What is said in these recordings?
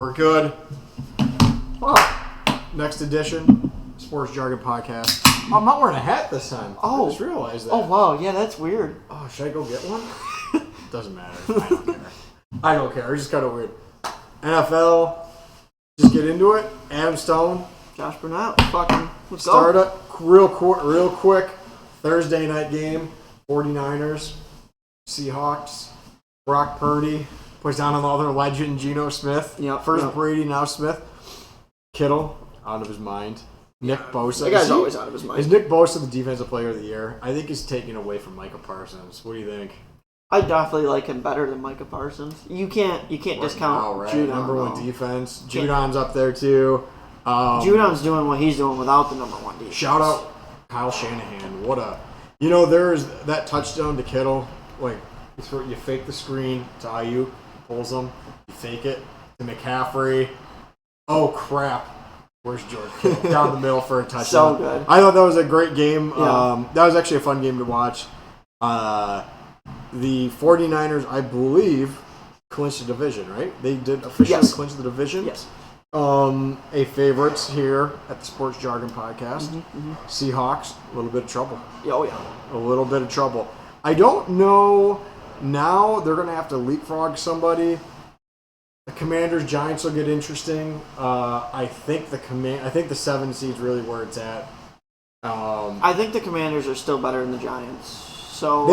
We're good. Well, Next edition, Sports Jargon Podcast. Oh, I'm not wearing a hat this time. Oh. I just realized that. oh wow, yeah, that's weird. Oh, should I go get one? Doesn't matter. I don't care. I don't care. It's just kind of weird. NFL, just get into it. Adam Stone. Josh Burnett, fucking, let's Start go. it real quick. Thursday night game. 49ers, Seahawks. Brock Purdy puts down another legend, Geno Smith. Yep, First yep. Brady, now Smith. Kittle, out of his mind. Nick Bosa. That guy's always out of his Is mind. Nick Bosa the defensive player of the year? I think he's taking away from Micah Parsons. What do you think? I definitely like him better than Micah Parsons. You can't discount now, right? Judon. Number one no. defense. Judon's up there too. Judon's doing what he's doing without the number one defense. Shout out Kyle Shanahan. What a... You know, there's that touchdown to Kittle. Like, you fake the screen to Ayuk, pulls him. You fake it to McCaffrey. Oh, crap. Where's George Kittle? Down the middle for a touchdown. So good. I thought that was a great game. Yeah. That was actually a fun game to watch. The 49ers, I believe, clinched the division, right? They did officially clinch the division. Yes. A favorites here at the Sports Jargon Podcast. Seahawks, a little bit of trouble. Oh, yeah. A little bit of trouble. I don't know. Now they're going to have to leapfrog somebody. The Commanders, Giants will get interesting. I think the 7 seed's really where it's at. I think the Commanders are still better than the Giants. So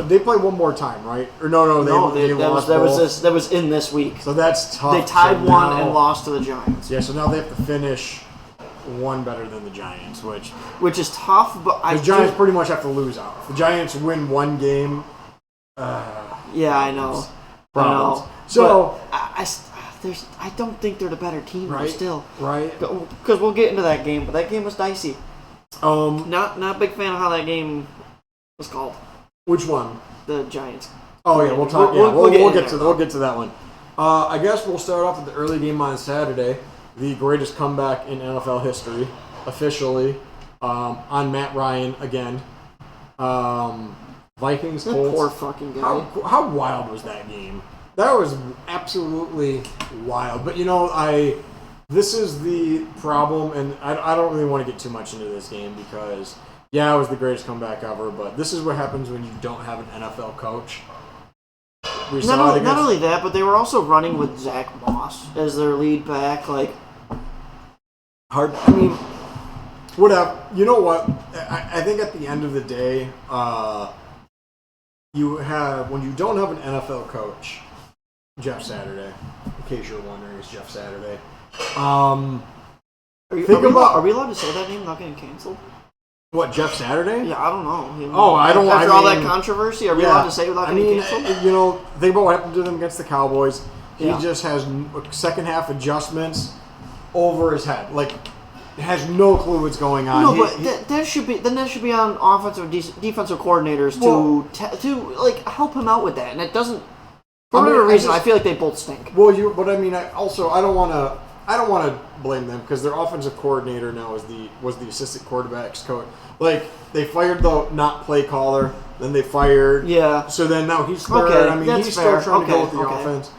They play one more time, right? Or no, they lost both. That was in this week. So that's tough. They tied So one now- and lost to the Giants. Yeah, so now they have to finish one better than the Giants, Which is tough, but the Giants pretty much have to lose out. If the Giants win one game, yeah, I know. problems. I know. So I don't think they're the better team though, right, still. right. Because we'll get into that game, but that game was dicey. Not a big fan of how that game was called. Which one? The Giants. Oh yeah, we'll talk. We'll We'll get to that one. I guess we'll start off with the early game on Saturday, the greatest comeback in NFL history, officially, on Matt Ryan again. Vikings, Colts. Poor fucking guy. How wild was that game? That was absolutely wild. But this is the problem, and I don't really want to get too much into this game because it was the greatest comeback ever. But this is what happens when you don't have an NFL coach. Not only that, but they were also running with Zach Moss as their lead back. Hard. I mean, whatever. You know what? I think at the end of the day, when you don't have an NFL coach, Jeff Saturday. In case you're wondering, it's Jeff Saturday. Are we allowed to say that name without getting canceled? What, Jeff Saturday? Yeah, I don't know. After all that controversy, are we allowed to say it without getting canceled? Think about what happened to them against the Cowboys. He Yeah. just has second half adjustments over his head. Has no clue what's going on. No, but that should be on offensive defensive coordinators to help him out with that, and it doesn't. For whatever reason, I feel like they both stink. Well, I don't want to blame them because their offensive coordinator now was the assistant quarterback's coach. They fired the not play caller, then they fired. Yeah. So then now he's third. Okay, he's fair. still trying to go with the Okay. offense.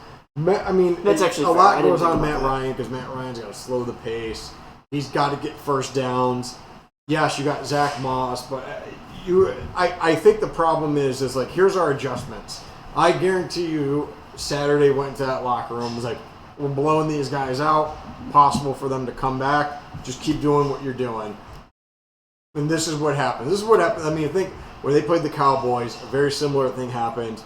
That's actually a fair. lot I didn't goes think on about Matt that. Ryan because Matt Ryan's got to slow the pace. He's got to get first downs. Yes, you got Zach Moss, but I think the problem is here's our adjustments. I guarantee you, Saturday went into that locker room was like, we're blowing these guys out. Possible for them to come back. Just keep doing what you're doing. And this is what happened. I think where they played the Cowboys, a very similar thing happened.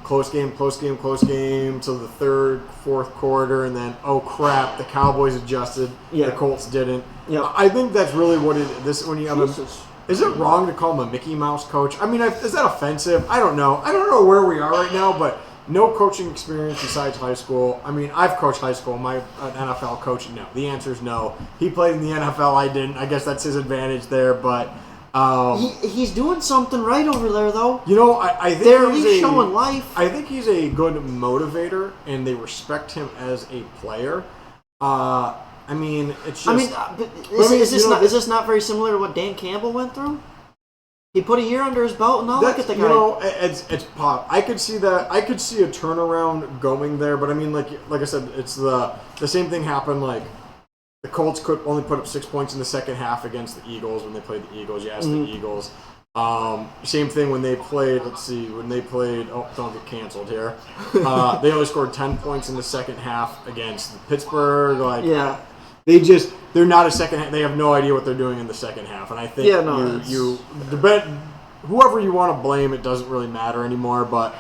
Close game till the third, fourth quarter, and then, oh crap, the Cowboys adjusted. Yeah. The Colts didn't. Yep. I think that's really what it is. When you have Jesus. Is it wrong to call him a Mickey Mouse coach? Is that offensive? I don't know. I don't know where we are right now, but no coaching experience besides high school. I've coached high school. An NFL coach? No. The answer is no. He played in the NFL. I didn't. I guess that's his advantage there, but... he's doing something right over there, though. I think they're at least showing life. I think he's a good motivator, and they respect him as a player. It's just... Is this not very similar to what Dan Campbell went through? He put a year under his belt, and now look at the guy. You know, it's pop. I could see that. I could see a turnaround going there, but I mean, like I said, it's the same thing happened. Like the Colts could only put up 6 points in the second half against the Eagles when they played the Eagles. Yes, the Eagles. Same thing when they played. Oh, don't get canceled here. They only scored 10 points in the second half against Pittsburgh. They're not a second half. They have no idea what they're doing in the second half. And I think whoever you want to blame, it doesn't really matter anymore. But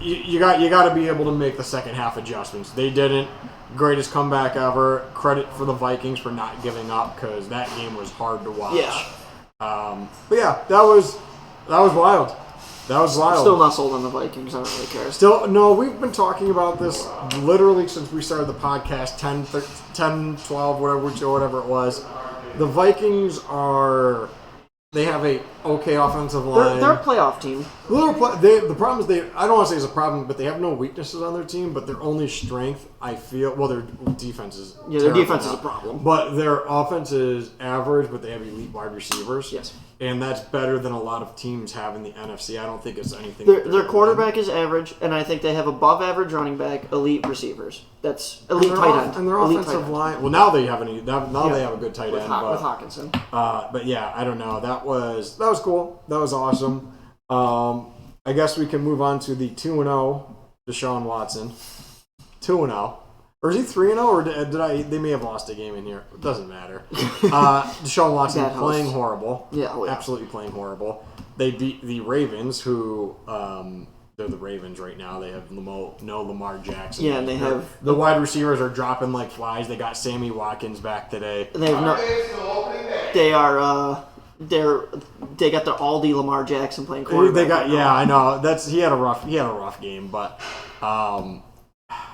you got to be able to make the second half adjustments. They didn't. Greatest comeback ever. Credit for the Vikings for not giving up because that game was hard to watch. Yeah. But yeah, that was wild. That was wild. Still not sold on the Vikings. I don't really care. Still, no, we've been talking about this literally since we started the podcast, 10, 12, whatever it was. The Vikings they have a okay offensive line. They're a playoff team. The problem is I don't want to say it's a problem, but they have no weaknesses on their team, but their only strength, I feel, their defense is their defense is a problem. But their offense is average, but they have elite wide receivers. Yes. And that's better than a lot of teams have in the NFC. I don't think it's anything. Their quarterback is average, and I think they have above average running back, elite receivers. That's elite tight end. And their offensive line. Well, now they have they have a good tight end with Hawkinson. But yeah, I don't know. That was cool. That was awesome. I guess we can move on to the 2-0 Deshaun Watson. 2-0. Or is he 3-0? Or they may have lost a game in here. It doesn't matter. Deshaun Watson playing horrible. Yeah, absolutely playing horrible. They beat the Ravens, who they're the Ravens right now. They have no Lamar Jackson. Yeah, and they have the wide receivers are dropping like flies. They got Sammy Watkins back today. They have they got their Aldi Lamar Jackson playing quarterback. I know. He had a rough game, but.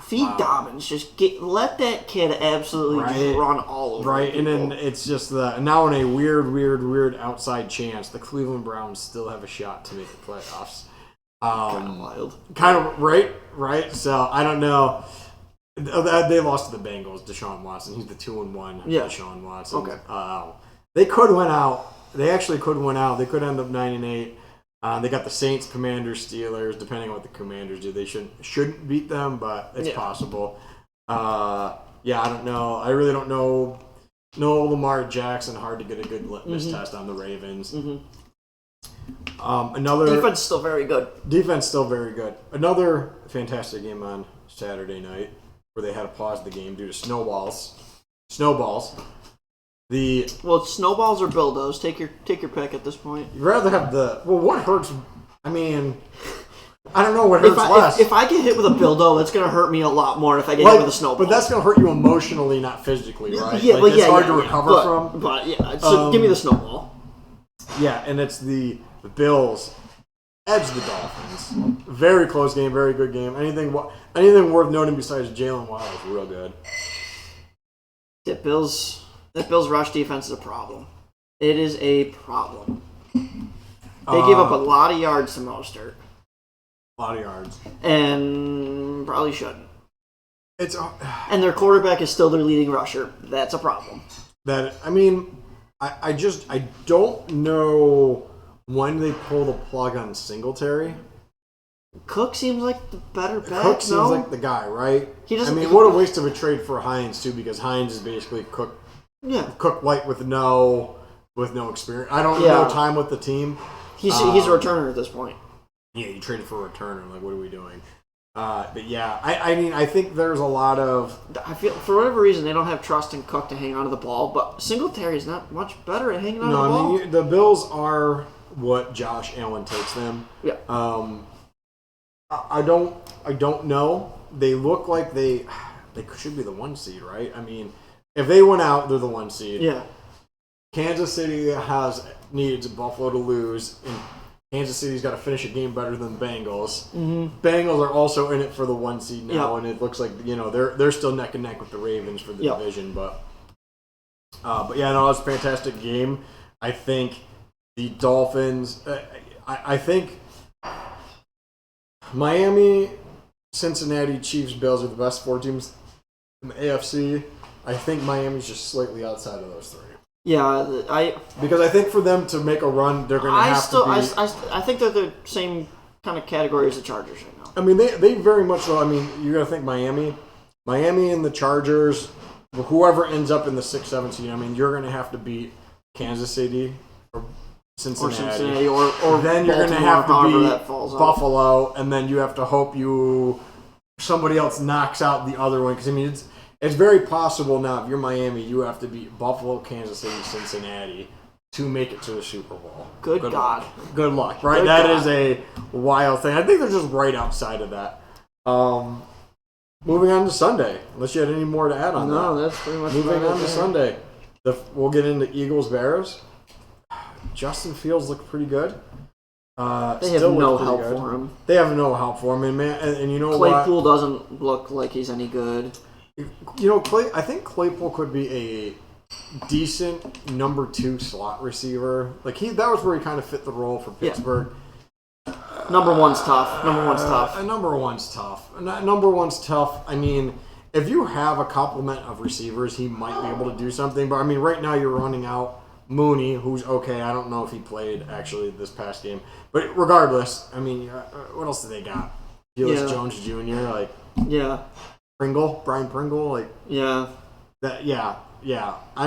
Feed Dobbins. Just let that kid absolutely just run all over. Right, people. And then it's just now in a weird outside chance, the Cleveland Browns still have a shot to make the playoffs. Kind of wild. Kind of right. So I don't know. They lost to the Bengals. Deshaun Watson. He's the 2-1. Yeah. Deshaun Watson. Okay. They could win out. They actually could win out. They could end up 9-8. They got the Saints, Commanders, Steelers. Depending on what the Commanders do, they shouldn't beat them, but it's possible. I don't know. I really don't know. No Lamar Jackson. Hard to get a good litmus test on the Ravens. Another defense still very good. Another fantastic game on Saturday night where they had to pause the game due to snowballs. Snowballs or Bildos. Take your pick at this point. You'd rather have what hurts? I mean, I don't know what hurts less. If I get hit with a Bildo, it's going to hurt me a lot more if I get hit with a snowball. But that's going to hurt you emotionally, not physically, right? Yeah, it's hard to recover from. But yeah, so give me the snowball. Yeah, and it's the Bills edge the Dolphins. Very close game, very good game. Anything worth noting besides Jalen Waddle is real good. That Bills rush defense is a problem. It is a problem. They gave up a lot of yards to Mostert. A lot of yards. And probably shouldn't. And their quarterback is still their leading rusher. That's a problem. I don't know when they pull the plug on Singletary. Cook seems like the better bet. Cook seems like the guy, right? What a waste of a trade for Hines too, because Hines is basically Cook. Yeah. Cook light with no experience. I don't know time with the team. He's a returner at this point. Yeah, you traded for a returner. Like, what are we doing? But yeah, I think there's a lot of. I feel for whatever reason they don't have trust in Cook to hang on to the ball, but Singletary is not much better at hanging on to the ball. The Bills are what Josh Allen takes them. Yeah. I don't know. They look like they should be the 1 seed, right? I mean, if they went out, they're the 1 seed. Yeah. Kansas City needs Buffalo to lose, and Kansas City's got to finish a game better than the Bengals. Mm-hmm. Bengals are also in it for the 1 seed now, and it looks like they're still neck and neck with the Ravens for the division. But yeah, no, it was a fantastic game. I think the Dolphins. I think Miami, Cincinnati, Chiefs, Bills are the best 4 teams in the AFC. I think Miami's just slightly outside of those 3. Yeah, because I think for them to make a run, they're going to have to be. I think they're the same kind of category as the Chargers right now. I mean, they very much so. I mean, you got to think Miami and the Chargers, whoever ends up in the 6-7 seed. I mean, you're going to have to beat Kansas City or Cincinnati, or then you're going to have to beat Buffalo, and then you have to hope somebody else knocks out the other one. Because I mean, it's very possible now. If you're Miami, you have to beat Buffalo, Kansas City, Cincinnati to make it to the Super Bowl. Good God. Good luck, right? That is a wild thing. I think they're just right outside of that. Moving on to Sunday, unless you had any more to add on that. No, that's pretty much moving on to Sunday. We'll get into Eagles-Bears. Justin Fields looked pretty good. They have no help for him. They have no help for him, and you know Claypool doesn't look like he's any good. You know, I think Claypool could be a decent number 2 slot receiver. Like that was where he kind of fit the role for Pittsburgh. Yeah. Number one's tough. Number one's tough. I mean, if you have a complement of receivers, he might be able to do something. But I mean, right now you're running out Mooney, who's okay. I don't know if he played actually this past game, but regardless, I mean, what else do they got? Felix Jones Jr. Brian Pringle, I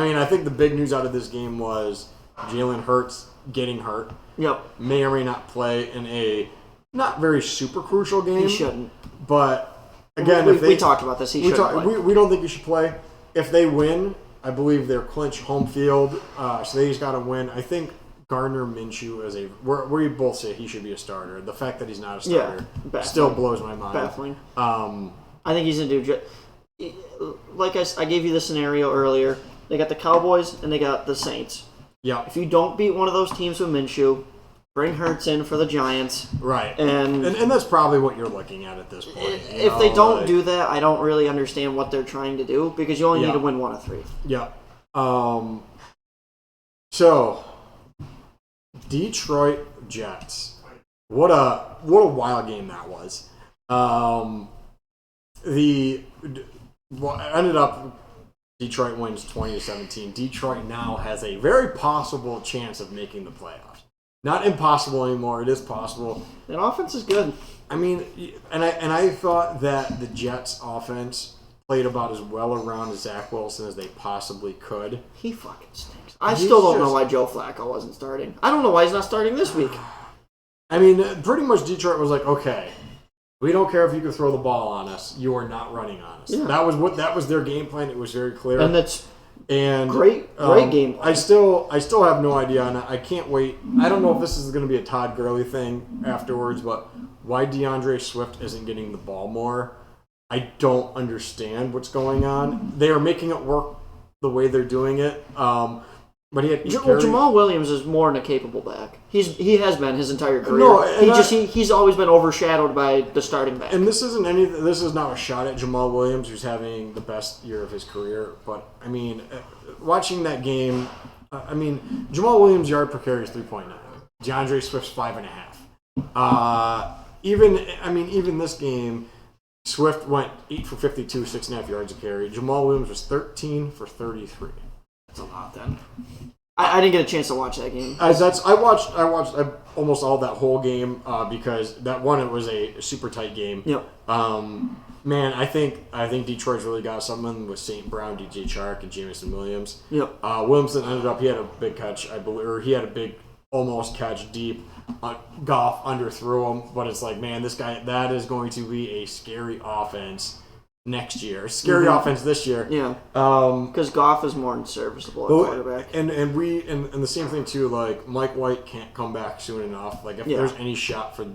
mean, I think the big news out of this game was Jalen Hurts getting hurt. Yep. May or may not play in a not very super crucial game. He shouldn't. But again, we talked about this. He shouldn't play. We don't think he should play. If they win, I believe they're clinched home field. So they just got to win. I think Gardner Minshew is we both say he should be a starter. The fact that he's not a starter still blows my mind. Baffling. I think he's going to do. Like I gave you the scenario earlier. They got the Cowboys and they got the Saints. Yeah. If you don't beat one of those teams with Minshew, bring Hurts in for the Giants. Right. And that's probably what you're looking at this point. If they don't do that, I don't really understand what they're trying to do because you only need to win 1 of 3. Yeah. So, Detroit Jets. What a wild game that was. Ended up Detroit wins 20-17. Detroit now has a very possible chance of making the playoffs. Not impossible anymore. It is possible. That offense is good. I mean, and I thought that the Jets' offense played about as well around Zach Wilson as they possibly could. He fucking stinks. I still don't know why Joe Flacco wasn't starting. I don't know why he's not starting this week. I mean, pretty much Detroit was like, okay, we don't care if you can throw the ball on us. You are not running on us. Yeah. That was their game plan. It was very clear. And that's great game plan. I still have no idea, and I can't wait. I don't know if this is going to be a Todd Gurley thing afterwards, but why DeAndre Swift isn't getting the ball more, I don't understand what's going on. They are making it work the way they're doing it. But Jamal Williams is more than a capable back. He has been his entire career. He's always been overshadowed by the starting back. And this is not a shot at Jamal Williams, who's having the best year of his career. But I mean, watching that game, Jamal Williams' yard per carry is 3.9. DeAndre Swift's 5.5. Even this game, Swift went 8 for 52, 6.5 yards a carry. Jamal Williams was 13 for 33. That's a lot then. I didn't get a chance to watch that game. I watched almost all that whole game because it was a super tight game. Yep. Man, I think Detroit's really got something with St. Brown, DJ Chark, and Jameson Williams. Yep. Williamson ended up, he had a big catch, I believe, or he had a big almost catch deep. Goff underthrew him, but it's like, man, this guy, that is going to be a scary offense next year. Scary offense this year. Yeah. Because Goff is more serviceable at quarterback. And the same thing too, like Mike White can't come back soon enough. Like if there's any shot for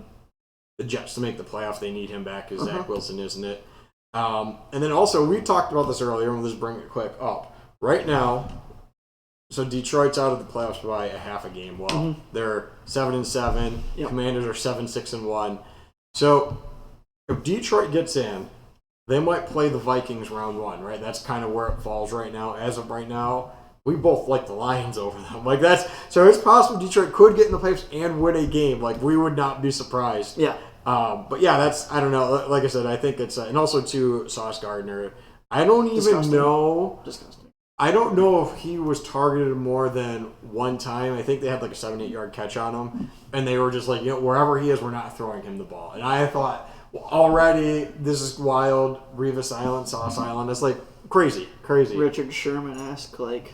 the Jets to make the playoffs, they need him back because Zach Wilson isn't it. And then also we talked about this earlier, and we'll just bring it quick up. Right now, so Detroit's out of the playoffs by a half a game. Well, they're 7-7. Yep. Commanders are 7-6-1. So if Detroit gets in, they might play the Vikings round 1, right? That's kind of where it falls right now. As of right now, we both like the Lions over them. So it's possible Detroit could get in the playoffs and win a game. Like, we would not be surprised. Yeah. But yeah, I don't know. Like I said, I think it's, and also too, Sauce Gardner. I don't even know. Disgusting. I don't know if he was targeted more than one time. I think they had like a 7-8 yard catch on him, and they were just like, wherever he is, we're not throwing him the ball. And I thought, well, already this is wild. Revis Island, Sauce Island. It's like crazy. Richard Sherman-esque, like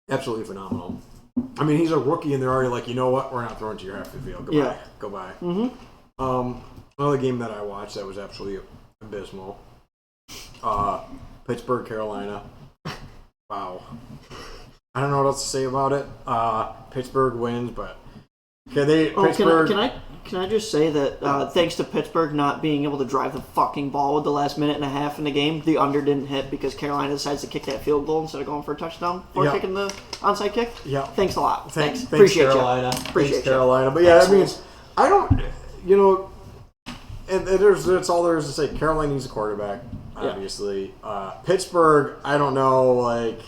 absolutely phenomenal. I mean, he's a rookie, and they're already like, you know what? We're not throwing to your half the field. Goodbye. Mm-hmm. Another game that I watched that was absolutely abysmal. Pittsburgh, Carolina. Wow. I don't know what else to say about it. Pittsburgh wins, but Pittsburgh. Can I just say that thanks to Pittsburgh not being able to drive the fucking ball with the last minute and a half in the game, the under didn't hit because Carolina decides to kick that field goal instead of going for a touchdown or kicking the onside kick. Yeah. Thanks a lot. Thanks. Appreciate Carolina. Appreciate Carolina. But yeah, I mean, I don't. And that's all there is to say. Carolina needs a quarterback, obviously. Pittsburgh, I don't know, like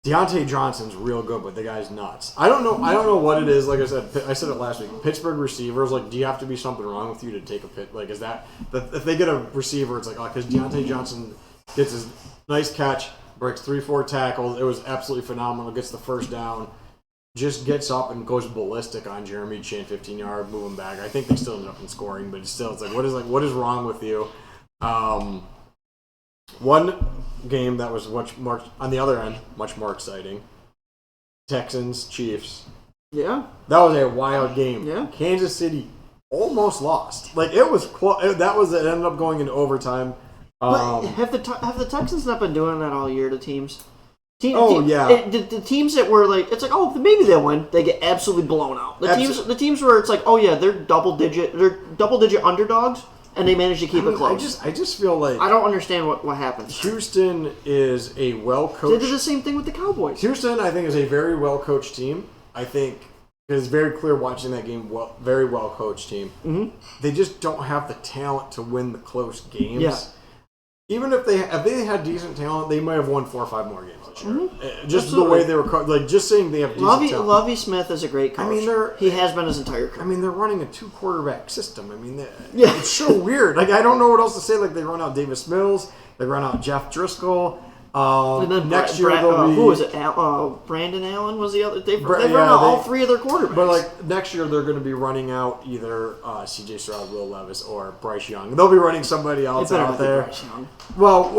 Deontay Johnson's real good, but the guy's nuts. I don't know what it is. Like I said it last week. Pittsburgh receivers, like, do you have to be something wrong with you to take a pit? Like, is that if they get a receiver, it's like, because Deontay Johnson gets his nice catch, breaks 3-4 tackles. It was absolutely phenomenal. Gets the first down. Just gets up and goes ballistic on Jeremy Chin, 15-yard, move him back. I think they still ended up in scoring, but still, it's like, what is wrong with you? One game that was much more on the other end, much more exciting. Texans, Chiefs. Yeah, that was a wild game. Yeah, Kansas City almost lost. Like it was. It ended up going into overtime. But have the Texans not been doing that all year to teams? The teams that were like, it's like, oh, maybe they'll win. They get absolutely blown out. The teams where it's like, oh yeah, they're double digit underdogs, and they manage to keep it close. I just feel like I don't understand what happens. Houston is a well coached. They did the same thing with the Cowboys. Houston, I think, is a very well coached team. I think it's very clear watching that game. Very well coached team. Mm-hmm. They just don't have the talent to win the close games. Yeah. Even if they had decent talent, they might have won 4 or 5 more games this year. Mm-hmm. Just Absolutely. the way they were like just saying they have decent talent. Lovie Smith is a great coach. I mean, he has been his entire career. I mean, they're running a 2-quarterback system. I mean, it's so weird. Like, I don't know what else to say. Like, they run out Davis Mills, they run out Jeff Driscoll. And then next year they'll be who was it? Brandon Allen was the other. They run out all 3 of their quarterbacks. But like next year they're going to be running out either C.J. Stroud, Will Levis, or Bryce Young. They'll be running somebody else out there. Bryce Young. Well,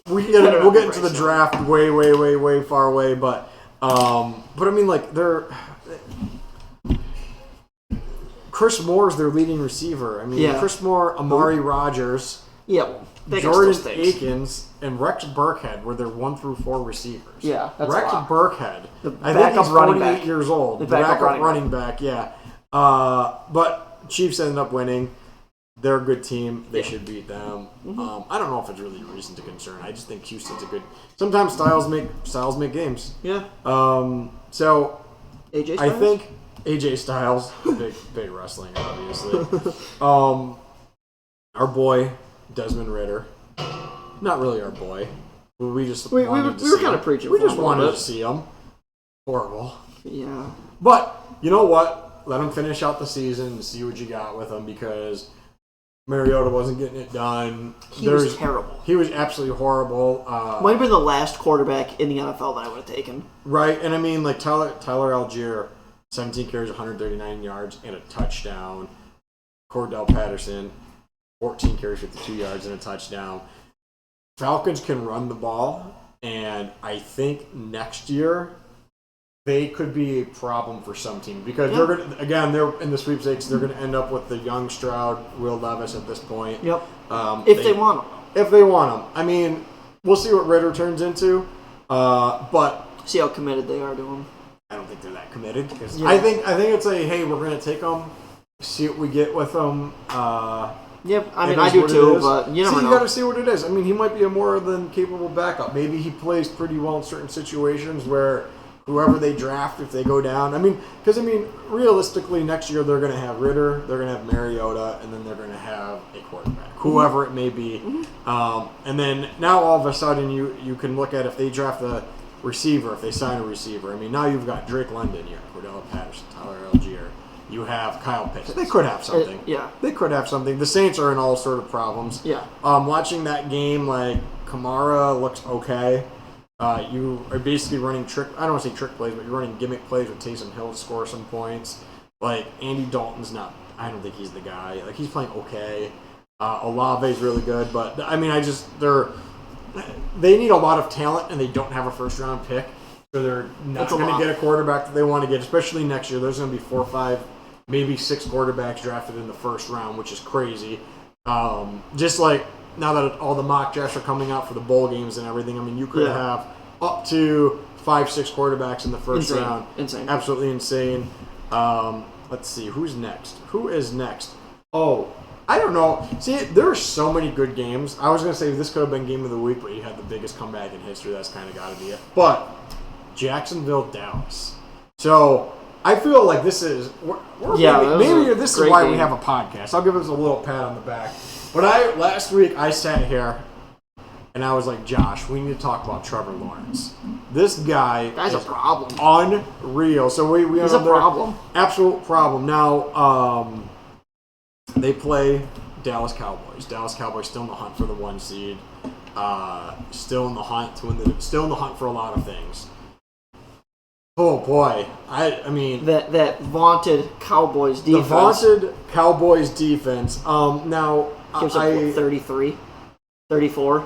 we'll get into the draft way far away, but I mean, like, Chris Moore's their leading receiver. I mean, Chris Moore, Amari Rogers, Jordan Akins, and Rex Burkhead were their 1 through 4 receivers. Yeah, that's Rex a lot. Burkhead. I think he's 48 years old. The backup running back. Yeah. But Chiefs ended up winning. They're a good team. They should beat them. Mm-hmm. I don't know if it's really a reason to concern. I just think Houston's a good. Sometimes styles make games. Yeah. So AJ Styles? I think AJ Styles, big wrestling, obviously. Our boy Desmond Ritter. Not really our boy. We were kind of preaching. We just wanted to see him. Horrible. Yeah. But you know what? Let him finish out the season and see what you got with him, because Mariota wasn't getting it done. He was terrible. He was absolutely horrible. Might have been the last quarterback in the NFL that I would have taken. Right, and I mean, like Tyler Algier, 17 carries, 139 yards, and a touchdown. Cordell Patterson, 14 carries, 52 yards, and a touchdown. Falcons can run the ball, and I think next year they could be a problem for some teams, because they're in the sweepstakes. They're going to end up with the young Stroud, Will Levis at this point. Yep. If they want them. If they want them. I mean, we'll see what Ritter turns into, but see how committed they are to him. I don't think they're that committed. I think it's hey, we're going to take them, see what we get with them. Yeah, I mean, I do too, but you never know. You got to see what it is. I mean, he might be a more than capable backup. Maybe he plays pretty well in certain situations where whoever they draft, if they go down. I mean, realistically, next year they're going to have Ritter, they're going to have Mariota, and then they're going to have a quarterback, whoever it may be. Mm-hmm. And then now all of a sudden you can look at if they draft a receiver, if they sign a receiver. I mean, now you've got Drake London here, Cordell Patterson, Tyler Algier. You have Kyle Pitts. They could have something. Yeah. They could have something. The Saints are in all sort of problems. Yeah. Watching that game, like, Kamara looks okay. You are basically running I don't want to say trick plays, but you're running gimmick plays with Taysom Hill to score some points. Like, Andy Dalton's not, I don't think he's the guy. Like, he's playing okay. Olave's really good, but, I mean, they need a lot of talent, and they don't have a first-round pick, so they're not going to get a quarterback that they want to get, especially next year. There's going to be 4 or 5, maybe 6 quarterbacks drafted in the first round, which is crazy. Just like, now that all the mock drafts are coming out for the bowl games and everything, I mean, you could have up to 5-6 quarterbacks in the first round. Insane. Absolutely insane. Let's see. Who is next? Oh, I don't know. See, there are so many good games. I was going to say this could have been game of the week, but you had the biggest comeback in history. That's kind of got to be it. But Jacksonville, Dallas. So I feel like this is maybe this is why we have a podcast. I'll give us a little pat on the back. But last week I sat here and I was like, Josh, we need to talk about Trevor Lawrence. This guy's a problem. Unreal. So he's a problem. Absolute problem. Now, they play Dallas Cowboys. Dallas Cowboys still in the hunt for the 1 seed. Still in the hunt for a lot of things. Oh boy, I mean that vaunted Cowboys defense. The vaunted Cowboys defense. Now gives up 33, 34.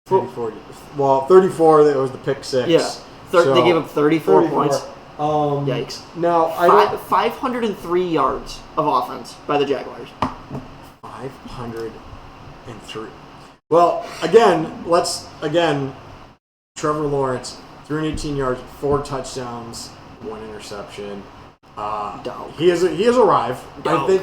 34. Well, 34. That was the pick 6. Yeah, they gave up 34 points. Yikes! Now 503 yards of offense by the Jaguars. 503. Well, again, Trevor Lawrence, 318 yards, 4 touchdowns, 1 interception. He has arrived. I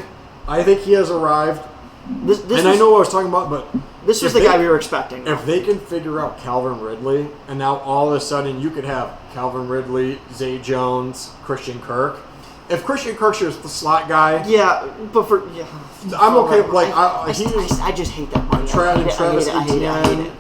think he has arrived. I know what I was talking about, but this was the guy we were expecting. If they can figure out Calvin Ridley, and now all of a sudden you could have Calvin Ridley, Zay Jones, Christian Kirk. If Christian Kirk's the slot guy, I'm okay. Like I just hate that money. Travis I hate it.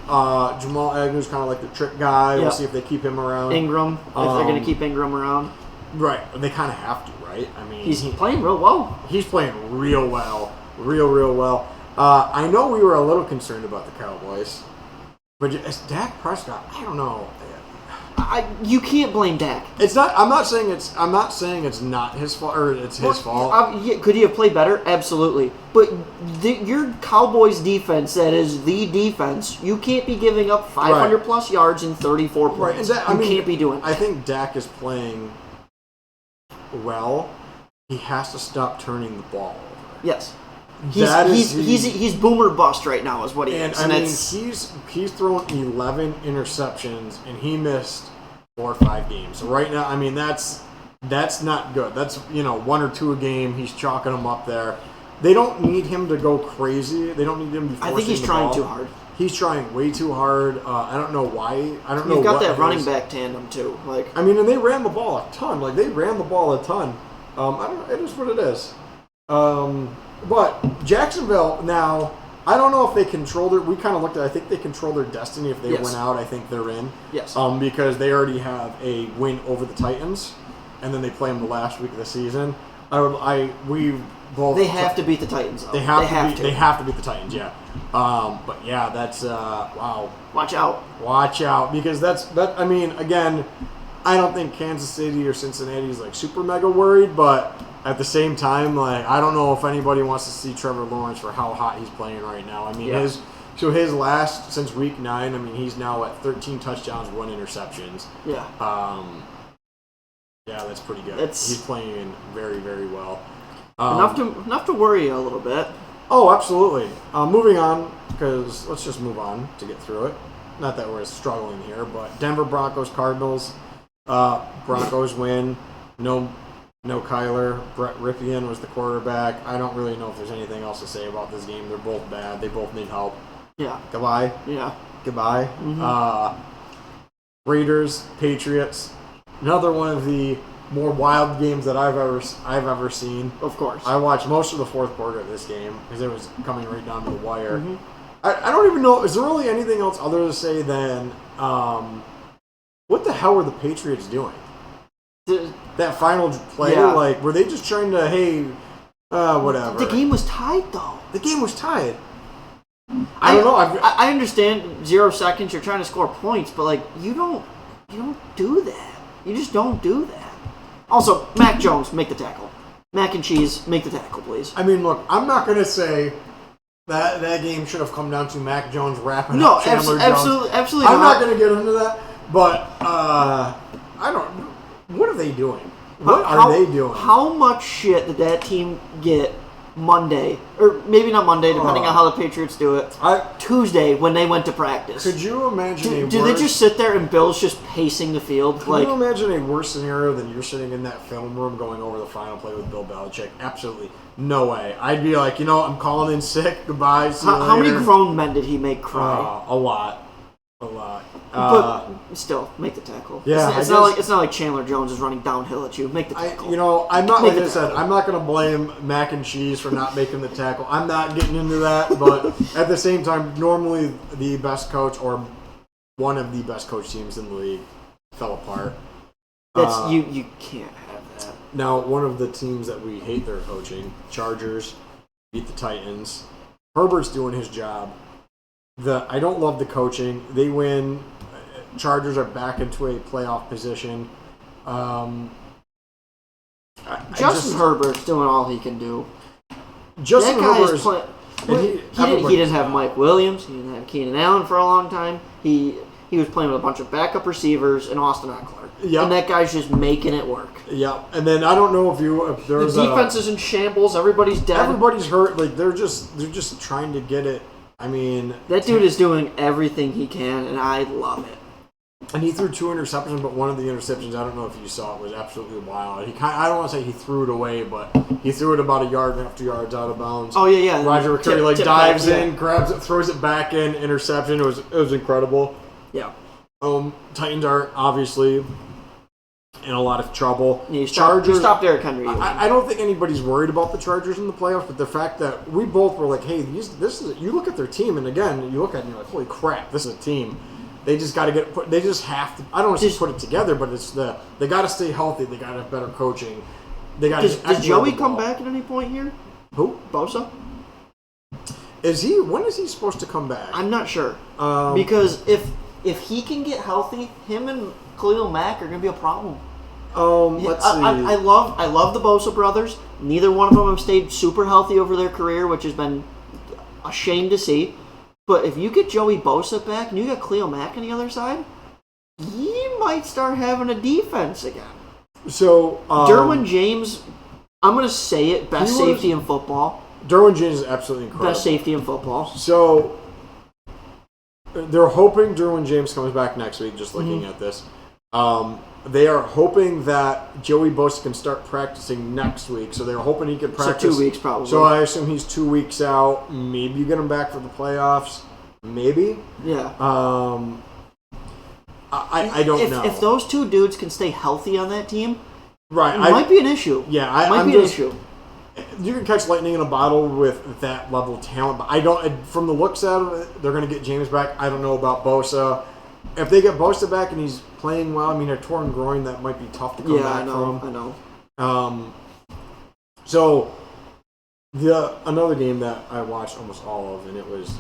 Jamal Agnew's kind of like the trick guy. We'll see if they keep him around. Ingram, if they're going to keep Ingram around, right? They kind of have to, right? I mean, he's playing real well. He's playing real well, real well. I know we were a little concerned about the Cowboys, but it's Dak Prescott. I don't know. You can't blame Dak. It's not. I'm not saying it's not his fault or it's his fault. Could he have played better? Absolutely. But your Cowboys defense, that is the defense, you can't be giving up 500 plus yards and 34 points. Right. You can't be doing that. I think Dak is playing well. He has to stop turning the ball over. Yes. He's boomer bust right now is what he is. And I mean, he's thrown 11 interceptions and he missed 4 or 5 games. So right now, I mean, that's not good. That's 1 or 2 a game. He's chalking them up there. They don't need him to go crazy. They don't need him to be forcing I think he's trying too hard. He's trying way too hard. I don't know why. I don't know. You've got that running back tandem too. And they ran the ball a ton. I don't know. It is what it is. But Jacksonville now, I don't know if they control their. We kind of looked at. I think they control their destiny. If they win out, I think they're in. Yes. Because they already have a win over the Titans, and then they play them the last week of the season. We both. They have to beat the Titans. Though. They have to beat the Titans. Yeah. But yeah, that's wow. Watch out because that. I mean, again, I don't think Kansas City or Cincinnati is super mega worried, but. At the same time, I don't know if anybody wants to see Trevor Lawrence for how hot he's playing right now. I mean, his last since week 9. I mean, he's now at 13 touchdowns, 1 interceptions. Yeah. Yeah, that's pretty good. He's playing very, very well. Enough to worry you a little bit. Oh, absolutely. Moving on, because let's just move on to get through it. Not that we're struggling here, but Denver Broncos, Cardinals. Broncos win. No Kyler. Brett Ripien was the quarterback. I don't really know if there's anything else to say about this game. They're both bad. They both need help. Yeah. Goodbye. Yeah. Goodbye. Mm-hmm. Raiders, Patriots. Another one of the more wild games that I've ever seen. Of course. I watched most of the fourth quarter of this game because it was coming right down to the wire. Mm-hmm. I don't even know. Is there really anything else other to say than what the hell were the Patriots doing? That final play, were they just trying to, whatever? The game was tied, though. The game was tied. I don't know. I understand 0 seconds. You're trying to score points, but like you don't do that. You just don't do that. Also, Mac Jones, make the tackle. Mac and cheese, make the tackle, please. I mean, look, I'm not going to say that game should have come down to Mac Jones wrapping up Chandler Jones. Absolutely I'm not going to get into that, but I don't. What are they doing? What are they doing? How much shit did that team get Monday, or maybe not Monday, depending on how the Patriots do it? Tuesday when they went to practice. Could you imagine? Do they just sit there and Bill's just pacing the field? Can you imagine a worse scenario than you're sitting in that film room going over the final play with Bill Belichick? Absolutely no way. I'd be like, I'm calling in sick. Goodbye. See you later. How many grown men did he make cry? A lot. But still, make the tackle. Yeah, it's not like Chandler Jones is running downhill at you. Make the tackle. I'm not like I said. I'm not going to blame Mac and Cheese for not making the tackle. I'm not getting into that. But at the same time, normally the best coach or one of the best coach teams in the league fell apart. That's you can't have that. Now, one of the teams that we hate their coaching, Chargers, beat the Titans. Herbert's doing his job. I don't love the coaching. They win. Chargers are back into a playoff position. Justin Herbert's doing all he can do. Justin Herbert he didn't have Mike Williams. He didn't have Keenan Allen for a long time. He was playing with a bunch of backup receivers and Austin Eckler. Yep. And that guy's just making it work. Yeah. And then I don't know if there's the defense is in shambles. Everybody's dead. Everybody's hurt. Like they're just trying to get it. I mean, that dude is doing everything he can, and I love it. And he threw 2 interceptions, but one of the interceptions, I don't know if you saw it, was absolutely wild. I don't want to say he threw it away, but he threw it about 1.5 yards out of bounds. Oh yeah. Roger McCreary dives in, grabs it, throws it back in, interception. It was incredible. Yeah. Titans are obviously in a lot of trouble. Yeah, you stopped Derrick Henry. I don't think anybody's worried about the Chargers in the playoffs, but the fact that we both were like, hey, this is. You look at their team, and again, you look at it and you're like, holy crap, this is a team. They just got to they just have to. I don't want to put it together, but they got to stay healthy. They got to have better coaching. They got. Does Joey come back at any point here? Who? Bosa? Is he? When is he supposed to come back? I'm not sure. Because if he can get healthy, him and Khalil Mack are going to be a problem. Let's see. I love the Bosa brothers. Neither one of them have stayed super healthy over their career, which has been a shame to see. But if you get Joey Bosa back and you got Khalil Mack on the other side, you might start having a defense again. So Derwin James, I'm going to say it, best safety in football. Derwin James is absolutely incredible. Best safety in football. So they're hoping Derwin James comes back next week. Just looking at this. They are hoping that Joey Bosa can start practicing next week. So they're hoping he can practice. So 2 weeks probably. So I assume he's 2 weeks out. Maybe you get him back for the playoffs. Maybe. Yeah. I don't know. If those two dudes can stay healthy on that team, right, it might be an issue. Yeah, an issue. You can catch lightning in a bottle with that level of talent, but I don't. From the looks of it, they're going to get James back. I don't know about Bosa. If they get Bosa back and he's playing well, I mean, a torn groin, that might be tough to come back from. I know. So, another game that I watched almost all of, and it was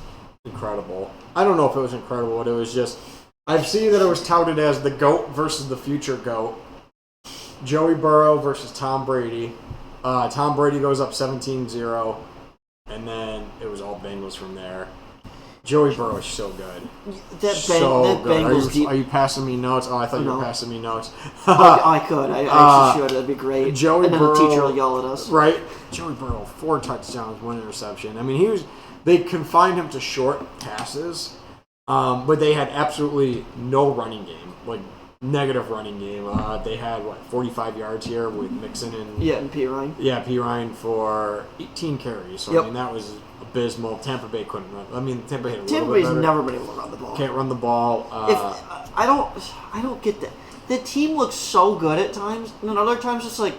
incredible. I don't know if it was incredible, but it was just... I've seen that it was touted as the GOAT versus the future GOAT. Joey Burrow versus Tom Brady. Tom Brady goes up 17-0, and then it was all Bengals from there. Joey Burrow is so good. Bengals Are you passing me notes? Oh, I thought you were passing me notes. I could. I actually should. That'd be great. Joey and then Burrow, the teacher will yell at us. Right. Joey Burrow, 4 touchdowns, 1 interception. I mean, they confined him to short passes, but they had absolutely no running game, like negative running game. They had 45 yards here with Mixon and P. Ryan. Yeah, P. Ryan for 18 carries. So I mean, that was abysmal. Tampa Bay couldn't run. I mean, Tampa Bay's never been able to run the ball. Can't run the ball. I don't get that. The team looks so good at times, and then other times it's like,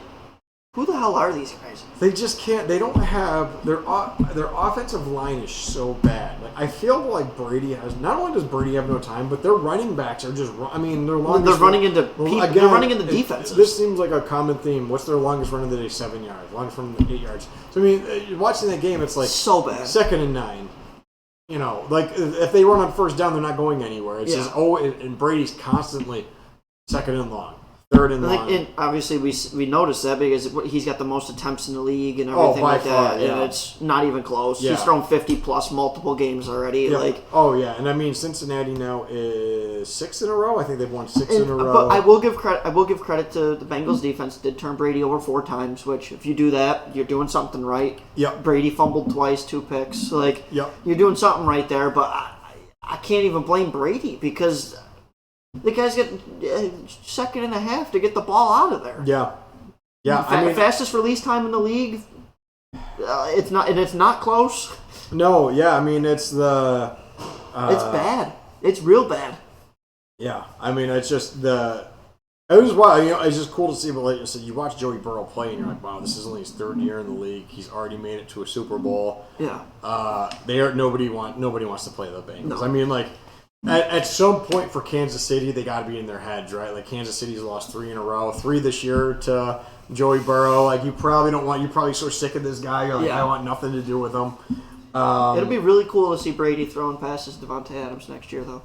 who the hell are these guys? They just can't. They don't have their offensive line is so bad. Like I feel like Brady has. Not only does Brady have no time, but their running backs are just. I mean, they're running into defenses. This seems like a common theme. What's their longest run of the day? 7 yards. Longest run of the day, 8 yards. So I mean, watching that game, it's like so bad. 2nd and 9. like if they run on first down, they're not going anywhere. It's just and Brady's constantly second and long, third and long. And obviously, we noticed that because he's got the most attempts in the league and everything like that, and it's not even close. Yeah. He's thrown 50+ multiple games already. Yeah. Like, and I mean Cincinnati now is 6 in a row. I think they've won 6 in a row. But I will give credit to the Bengals defense. Did turn Brady over 4 times, which if you do that, you're doing something right. Yep. Brady fumbled twice, 2 picks. Like, you're doing something right there. But I can't even blame Brady because the guy's got second and a half to get the ball out of there. Yeah. Fastest release time in the league. It's not close. No, yeah, I mean it's the. It's bad. It's real bad. Yeah, I mean it's just it was wild. It's just cool to see. But like you said, you watch Joey Burrow play, and you're like, wow, this is only his 3rd year in the league. He's already made it to a Super Bowl. Yeah. Nobody wants to play the Bengals. No. I mean, like. At some point for Kansas City, they got to be in their heads, right? Like Kansas City's lost 3 in a row, 3 this year to Joey Burrow. Like you're probably so sick of this guy. You're like, I want nothing to do with him. It'll be really cool to see Brady throwing passes to Devontae Adams next year, though.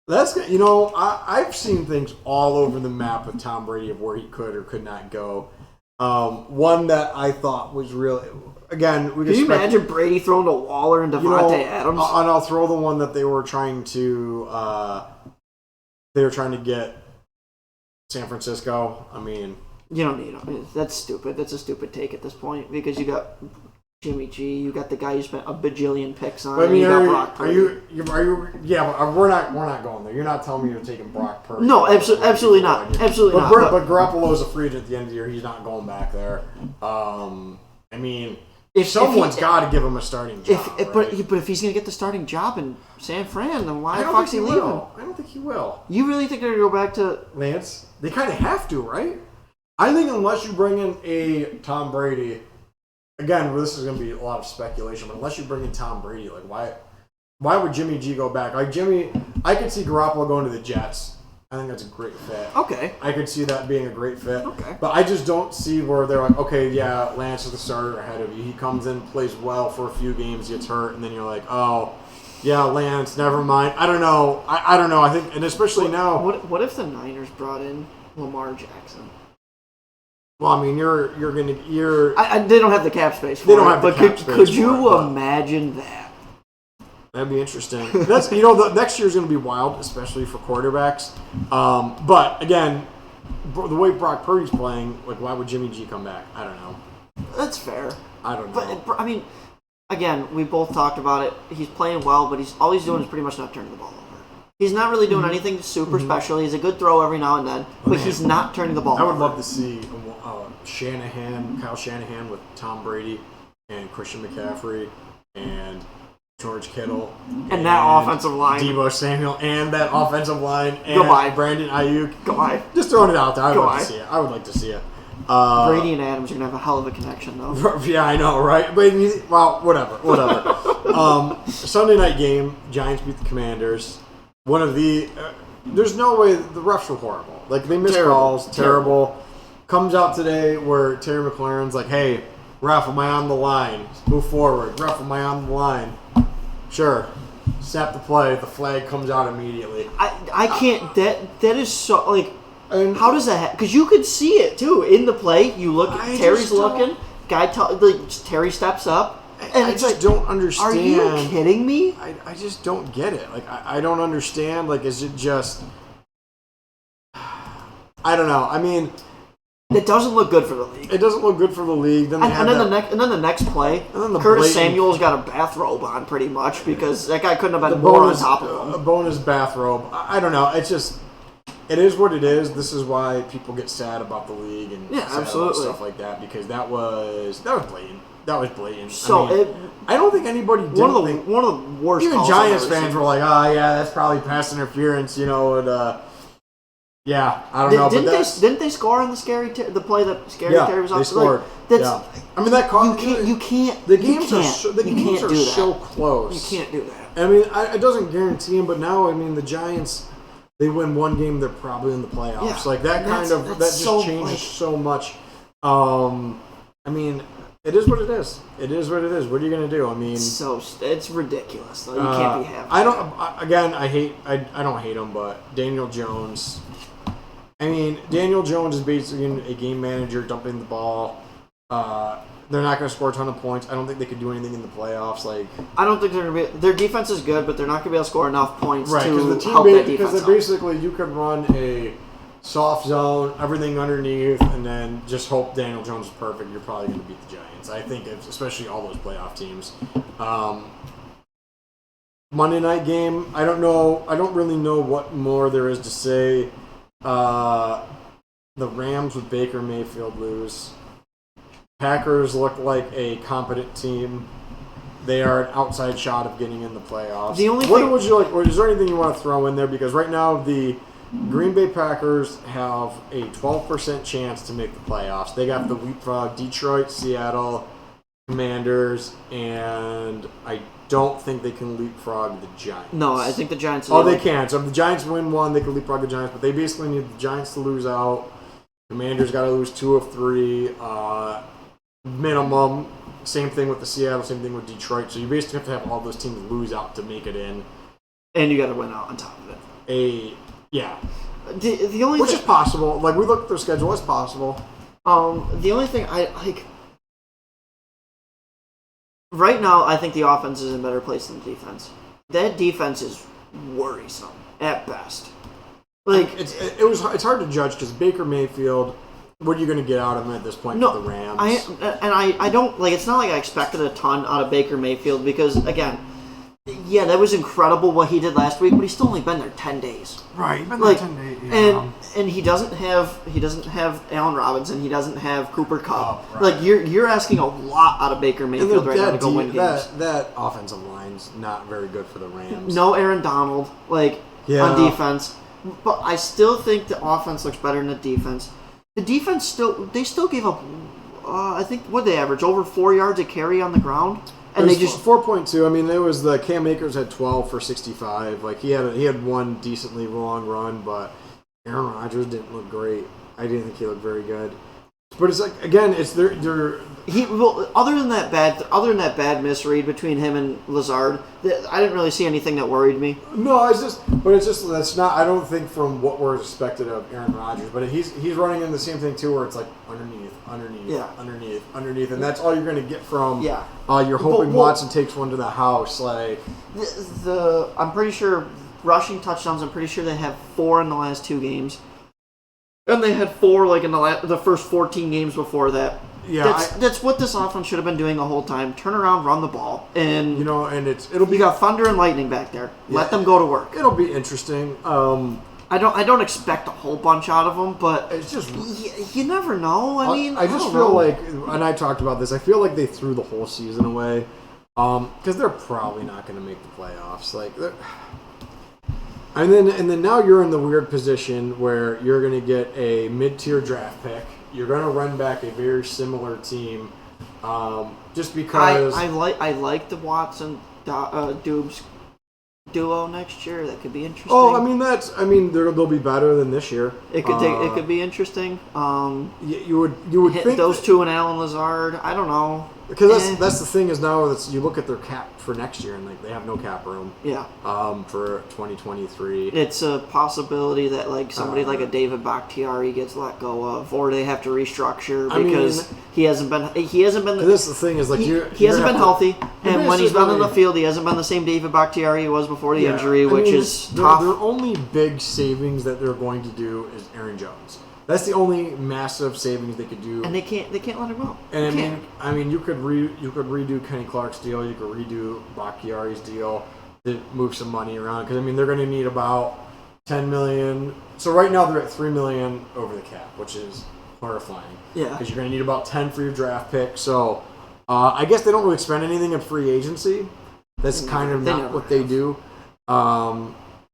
That's I've seen things all over the map with Tom Brady of where he could or could not go. One that I thought was really. Again, can you imagine Brady throwing to Waller and Devontae Adams? And I'll throw the one that they were trying to get San Francisco. I mean, you don't need him. That's stupid. That's a stupid take at this point because you got Jimmy G. You got the guy you spent a bajillion picks on. But I mean, Brock Purdy. Yeah, but we're not going there. You're not telling me you're taking Brock Purdy. No, absolutely not. Absolutely not. But Garoppolo's a free agent at the end of the year. He's not going back there. I mean. Someone's got to give him a starting job. But if he's going to get the starting job in San Fran, then why the fuck's he leaving? I don't think he will. You really think they're going to go back to Lance? They kind of have to, right? I think unless you bring in a Tom Brady, again, this is going to be a lot of speculation, but unless you bring in Tom Brady, like why would Jimmy G go back? Like I could see Garoppolo going to the Jets. I think that's a great fit. Okay. I could see that being a great fit. Okay. But I just don't see where they're like, okay, yeah, Lance is the starter ahead of you. He comes in, plays well for a few games, gets hurt, and then you're like, oh, yeah, Lance, never mind. I don't know. I don't know. I think, and especially now. What if the Niners brought in Lamar Jackson? Well, I mean, you're they don't have the cap space for they don't have the cap space. Could you imagine that? That'd be interesting. That's the next year's going to be wild, especially for quarterbacks. But again, the way Brock Purdy's playing, like why would Jimmy G come back? I don't know. That's fair. I don't know. But I mean, again, we both talked about it. He's playing well, but all he's doing is pretty much not turning the ball over. He's not really doing anything super special. He's a good throw every now and then, but he's not turning the ball over. I would love to see Kyle Shanahan with Tom Brady and Christian McCaffrey and George Kittle and that offensive line, Deebo Samuel, and that offensive line, and Brandon Ayuk. Goodbye. Just throwing it out there. I would like to see it. Brady and Adams are gonna have a hell of a connection, though. Yeah, I know, right? Well, whatever. Sunday night game. Giants beat the Commanders. One of the. There's no way the refs were horrible. Like they missed calls. Terrible. Comes out today where Terry McLaurin's like, "Hey, ref, am I on the line? Move forward. Ref, am I on the line?" Sure. Snap the play. The flag comes out immediately. I can't. That is so like. How does that happen? Because you could see it too in the play. You look. Terry's looking. Terry steps up. And I just don't understand. Are you kidding me? I just don't get it. Like I don't understand. Like is it just? I don't know. I mean. It doesn't look good for the league. It doesn't look good for the league. Then the next play, Curtis Samuel's got a bathrobe on pretty much because that guy couldn't have been more on top of him. A bonus bathrobe. I don't know. It's just, it is what it is. This is why people get sad about the league and absolutely stuff like that because that was blatant. That was blatant. So I don't think anybody did one of the worst. Even Giants fans were like, "Oh yeah, that's probably pass interference," Yeah, I don't know. Didn't they score on the play that Terry was off? They scored. I mean that you can't. The games are so close. You can't do that. I mean, it doesn't guarantee them, but now I mean the Giants, they win one game, they're probably in the playoffs. Yeah, that just changes so much. I mean, It is what it is. It is what it is. What are you going to do? I mean, it's ridiculous. Though. You can't be having. I don't hate him, but Daniel Jones. I mean, Daniel Jones is basically a game manager dumping the ball. They're not going to score a ton of points. I don't think they could do anything in the playoffs. I don't think they're going to be. Their defense is good, but they're not going to be able to score enough points to help that defense. Because basically, you could run a soft zone, everything underneath, and then just hope Daniel Jones is perfect. You're probably going to beat the Giants. I think, especially all those playoff teams. Monday night game. I don't know. I don't really know what more there is to say. The Rams with Baker Mayfield lose. Packers look like a competent team. They are an outside shot of getting in the playoffs. Would you like? Or is there anything you want to throw in there? Because right now the Green Bay Packers have a 12% chance to make the playoffs. They got the leapfrog Detroit, Seattle, Commanders, and I don't think they can leapfrog the Giants. No, I think the Giants. They can. So if the Giants win one, they can leapfrog the Giants, but they basically need the Giants to lose out. Commanders got to lose 2 of 3. Minimum. Same thing with the Seattle, same thing with Detroit. So you basically have to have all those teams lose out to make it in. And you got to win out on top of it. The only which is possible. We look at their schedule, it's possible. The only thing I like right now, I think the offense is in a better place than the defense. That defense is worrisome at best. It's hard to judge because Baker Mayfield. What are you going to get out of him at this point with the Rams? I don't it's not like I expected a ton out of Baker Mayfield because again, yeah, that was incredible what he did last week, but he's still only been there 10 days. Right, he's been there 10 days. Yeah. And he doesn't have Allen Robinson, he doesn't have Cooper Kupp. Oh, right. You're asking a lot out of Baker Mayfield right now to go win games. That offensive line's not very good for the Rams. No Aaron Donald on defense, but I still think the offense looks better than the defense. The defense still gave up. I think what they average over 4 yards a carry on the ground, and they just 4.2. I mean, it was the Cam Akers had 12 for 65. He had one decently long run, but Aaron Rodgers didn't look great. I didn't think he looked very good. But it's again, it's they're other than that bad misread between him and Lazard, I didn't really see anything that worried me. No, that's not. I don't think from what we're expected of Aaron Rodgers, but he's running in the same thing too, where it's underneath, and that's all you're going to get from. Yeah, you're hoping Watson takes one to the house. I'm pretty sure rushing touchdowns. I'm pretty sure they have 4 in the last 2 games. And they had 4 in the first 14 games before that. Yeah, that's what this offense should have been doing the whole time. Turn around, run the ball, and you got thunder and lightning back there. Let them go to work. It'll be interesting. I don't expect a whole bunch out of them, but it's just you never know. I just feel like, and I talked about this. I feel like they threw the whole season away because they're probably not going to make the playoffs. And then now you're in the weird position where you're going to get a mid-tier draft pick. You're going to run back a very similar team, just because I like the Watson Dubes duo next year. That could be interesting. They'll be better than this year. It could be interesting. You would hit think those two and Allen Lazard. I don't know. Because that's the thing is now that you look at their cap for next year and they have no cap room. Yeah. For 2023. It's a possibility that somebody like a David Bakhtiari gets let go of, or they have to restructure because he hasn't been. This the thing is he hasn't been healthy, and when he's been on the field, he hasn't been the same David Bakhtiari he was before the injury, which is tough. Their only big savings that they're going to do is Aaron Jones. That's the only massive savings they could do, and they can't let him go. And you could redo Kenny Clark's deal, you could redo Bakhtiari's deal to move some money around because they're going to need about $10 million. So right now they're at $3 million over the cap, which is horrifying. Yeah, because you're going to need about 10 for your draft pick. So I guess they don't really spend anything in free agency. That's kind of not what they do.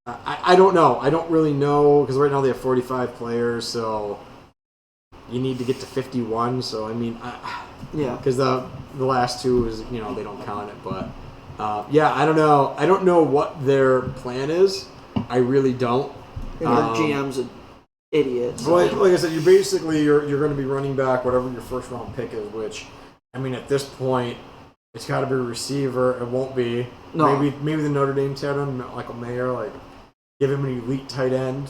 I don't know. I don't really know because right now they have 45 players, so you need to get to 51. So because the last 2 is they don't count it, but I don't know. I don't know what their plan is. I really don't. Their GM's an idiot. So. Like I said, you're going to be running back whatever your first round pick is, which I mean, at this point, it's got to be a receiver. It won't be. No. Maybe the Notre Dame tight end, Michael Mayer, like give him an elite tight end.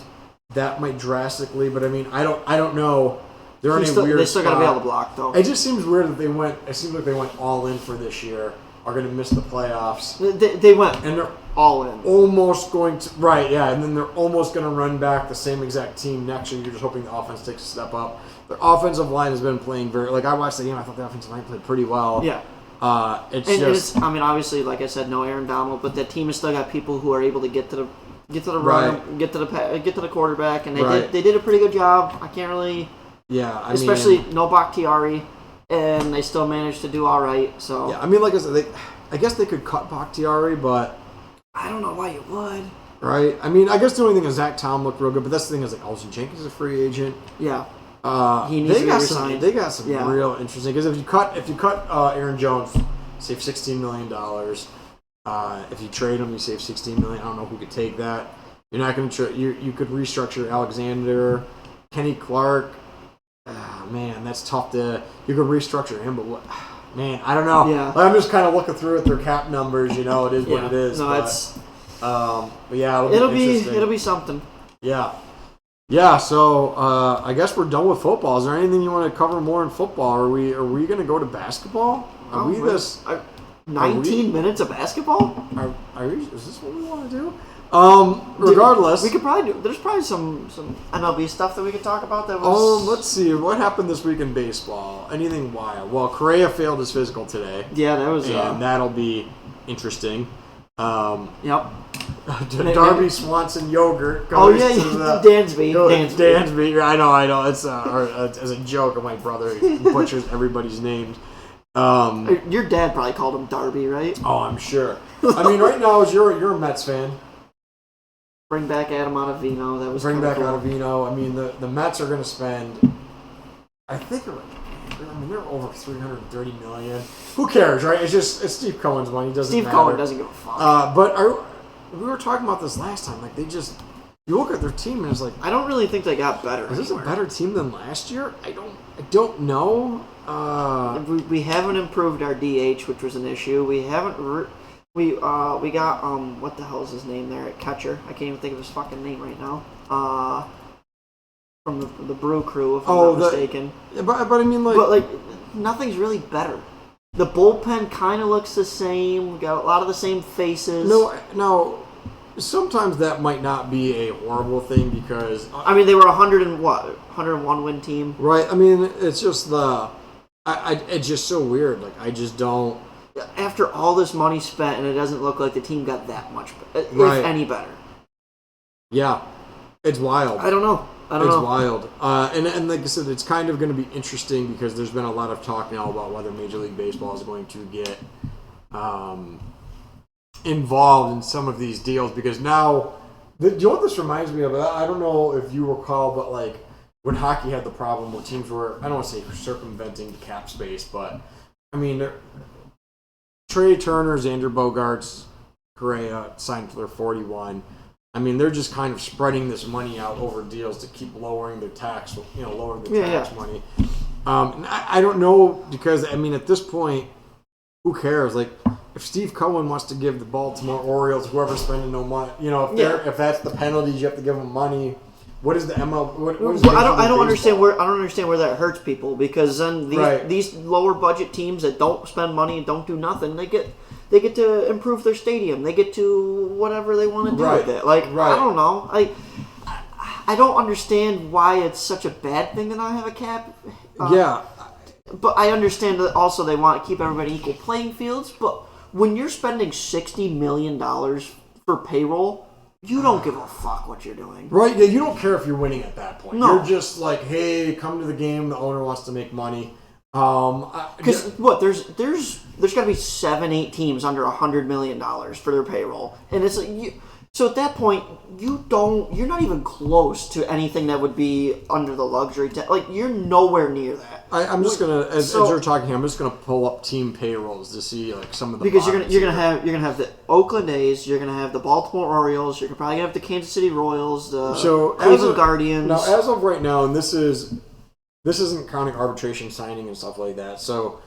That might drastically, but I mean, I don't know. They're in a weird They still got to be able to block, though. It just seems weird that they went. It seems like they went all in for this year. Are going to miss the playoffs. They went and they're all in. Almost going to and then they're almost going to run back the same exact team next year. You're just hoping the offense takes a step up. Their offensive line has been playing very. Like I watched the game, I thought the offensive line played pretty well. Yeah. It's I mean, obviously, like I said, no Aaron Donald, but that team has still got people who are able to get to the run, get to the quarterback, and they did a pretty good job. I can't really. Yeah, especially no Bakhtiari, and they still managed to do all right. So yeah, I mean, like I said, I guess they could cut Bakhtiari, but I don't know why you would. Right. I mean, I guess the only thing is Zach Tom looked real good, but that's the thing is like Elgin Jenkins is a free agent. Yeah. He needs to be resigned. They got some real interesting because if you cut Aaron Jones, save $16 million. If you trade him, you save $16 million. I don't know who could take that. You're not going to. You could restructure Alexander, Kenny Clark. Man, that's tough to. You could restructure him, but man, I don't know. Yeah. I'm just kind of looking through at their cap numbers. You know, it is what it is. No, but yeah, it'll be something. Yeah. Yeah, so I guess we're done with football. Is there anything you want to cover more in football? Are we going to go to basketball? 19 minutes of basketball? Is this what we want to do? Regardless, we could probably do. There's probably some MLB stuff that we could talk about. That was. Let's see what happened this week in baseball. Anything wild? Well, Correa failed his physical today. Yeah, that was. And that'll be interesting. Yep. Darby Swanson yogurt. Dansby. Dansby. I know. It's as a joke of my brother. He butchers everybody's names. Your dad probably called him Darby, right? Oh, I'm sure. I mean, right now, you're a Mets fan. Bring back Adam Ottavino. That was Bring back cool. Ottavino. I mean, the Mets are going to spend. I think. They're over $330 million. Who cares, right? It's Steve Cohen's money. Steve Cohen doesn't give a fuck. But we were talking about this last time. Like you look at their team and it's like I don't really think they got better. Is this a better team than last year? I don't know. We haven't improved our DH, which was an issue. We haven't. We got what the hell is his name there at catcher? I can't even think of his fucking name right now. From the Brew Crew, if I'm not mistaken. But I mean, nothing's really better. The bullpen kind of looks the same. We got a lot of the same faces. No. Sometimes that might not be a horrible thing because they were 101 win team. Right. I mean, it's just it's just so weird. Like I just don't. After all this money spent, and it doesn't look like the team got that much, if any better. Yeah, it's wild. I don't know. It's wild. And like I said, it's kind of going to be interesting because there's been a lot of talk now about whether Major League Baseball is going to get involved in some of these deals because now, do you know what this reminds me of? I don't know if you recall, but like when hockey had the problem where teams were, I don't want to say circumventing the cap space, but I mean, Trey Turner, Xander Bogaerts, Correa signed for their 41. I mean, they're just kind of spreading this money out over deals to keep lowering their tax, lowering the tax money. I don't know because, I mean, at this point, who cares? Like, if Steve Cohen wants to give the Baltimore Orioles, whoever's spending no money, if that's the penalties, you have to give them money. What is the ML? I don't understand where that hurts people because then these lower budget teams that don't spend money and don't do nothing, they get to improve their stadium. They get to whatever they want to do with it. I don't know. I don't understand why it's such a bad thing to not have a cap. But I understand that also they want to keep everybody equal playing fields. But when you're spending $60 million for payroll, you don't give a fuck what you're doing. Right, yeah, you don't care if you're winning at that point. No. You're just like, hey, come to the game, the owner wants to make money. Because there's got to be 7-8 teams under $100 million for their payroll. And it's like, so at that point, you're not even close to anything that would be under the luxury tax. Like, you're nowhere near that. I'm just gonna, as you're talking here, I'm just gonna pull up team payrolls to see like some of the because you're gonna have the Oakland A's, you're gonna have the Baltimore Orioles, you're probably gonna have the Kansas City Royals, the Cleveland Guardians. Now, as of right now, and this isn't counting arbitration signing and stuff like that. So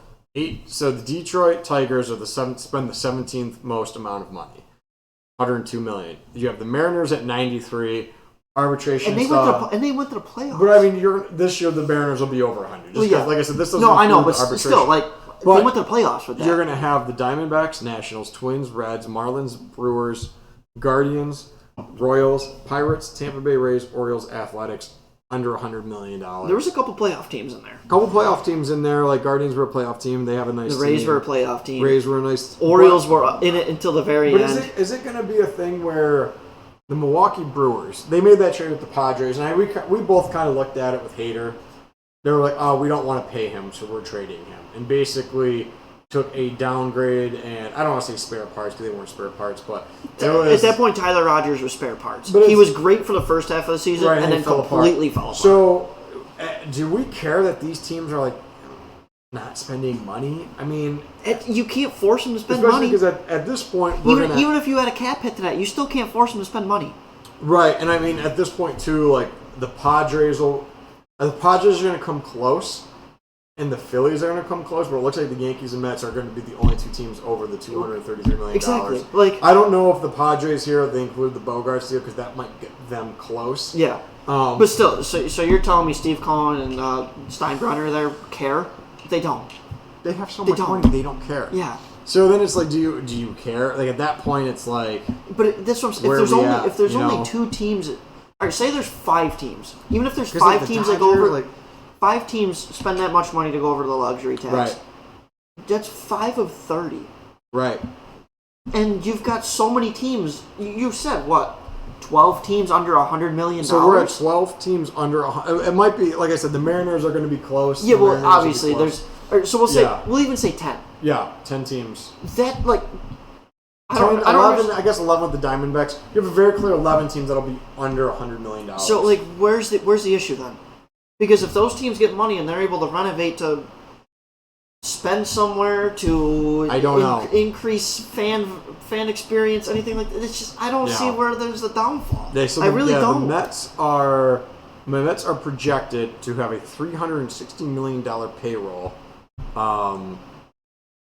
So the Detroit Tigers are spend the 17th most amount of money, $102 million. You have the Mariners at 93. Arbitration and they stuff. went to the playoffs. But I mean, this year the Mariners will be over 100. Just like I said, this doesn't. No, I know, but arbitration. still, like they went to the playoffs with that. You're going to have the Diamondbacks, Nationals, Twins, Reds, Marlins, Brewers, Guardians, Royals, Pirates, Tampa Bay Rays, Orioles, Athletics, under $100 million. There was a couple playoff teams in there. A couple playoff teams in there, like Guardians were a playoff team. They have a nice The Rays team. were a playoff team. Rays were a nice Orioles were in it until the very end. But is it going to be a thing where the Milwaukee Brewers, they made that trade with the Padres, and we both kind of looked at it with Hader. They were like, oh, we don't want to pay him, so we're trading him. And basically took a downgrade, and I don't want to say spare parts because they weren't spare parts, but at that point, Tyler Rogers was spare parts. He was great for the first half of the season, and then completely fell apart. So, do we care that these teams are like not spending money? I mean, you can't force them to spend especially money. because at this point, even if you had a cap hit to that, you still can't force them to spend money. Right, and I mean at this point too, like the Padres are going to come close. And the Phillies are going to come close, but it looks like the Yankees and Mets are going to be the only two teams over the $233 million. Exactly. Like, I don't know if the Padres here, they include the Bogarts deal because that might get them close. Yeah. But still, so you're telling me Steve Cohen and Steinbrenner there care? They don't. They have so much money, they don't care. Yeah. So then it's like, do you care? Like at that point, it's like. But that's what I'm saying. If there's only two teams, or say there's 5 teams, even if there's 5 teams that go over. 5 teams spend that much money to go over the luxury tax. Right. That's 5 of 30. Right. And you've got so many teams. You said, what, 12 teams under $100 million? So we're at 12 teams under it might be, like I said, the Mariners are going to be close. Yeah, well, obviously, so we'll even say 10. Yeah, 10 teams. That, like... 11, I guess 11 with the Diamondbacks. You have a very clear 11 teams that'll be under $100 million. So, like, where's the issue then? Because if those teams get money and they're able to renovate to spend somewhere to increase fan experience, anything like that, it's just I don't see where there's a downfall. I really don't. The Mets are projected to have a $360 million payroll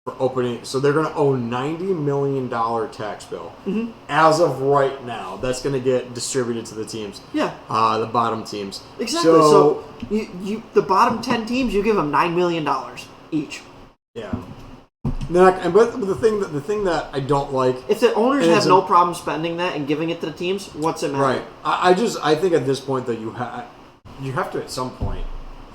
for opening, so they're going to owe $90 million tax bill. Mm-hmm. As of right now, that's going to get distributed to the teams. Yeah. The bottom teams. Exactly. So you the bottom 10 teams, you give them $9 million each. Yeah. But the thing that I don't like, if the owners have no problem spending that and giving it to the teams, what's it matter? Right. I think at this point that you have to at some point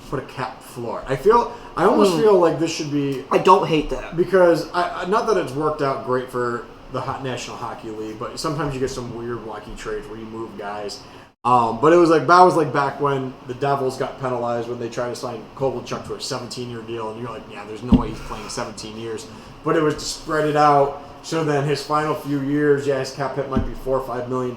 put a cap floor. I almost feel like this should be. I don't hate that because not that it's worked out great for the National Hockey League, but sometimes you get some weird wacky trades where you move guys. But it was like back when the Devils got penalized when they tried to sign Kovalchuk to a 17-year deal, and you're like, yeah, there's no way he's playing 17 years. But it was to spread it out. So then his final few years, his cap hit might be $4 or $5 million,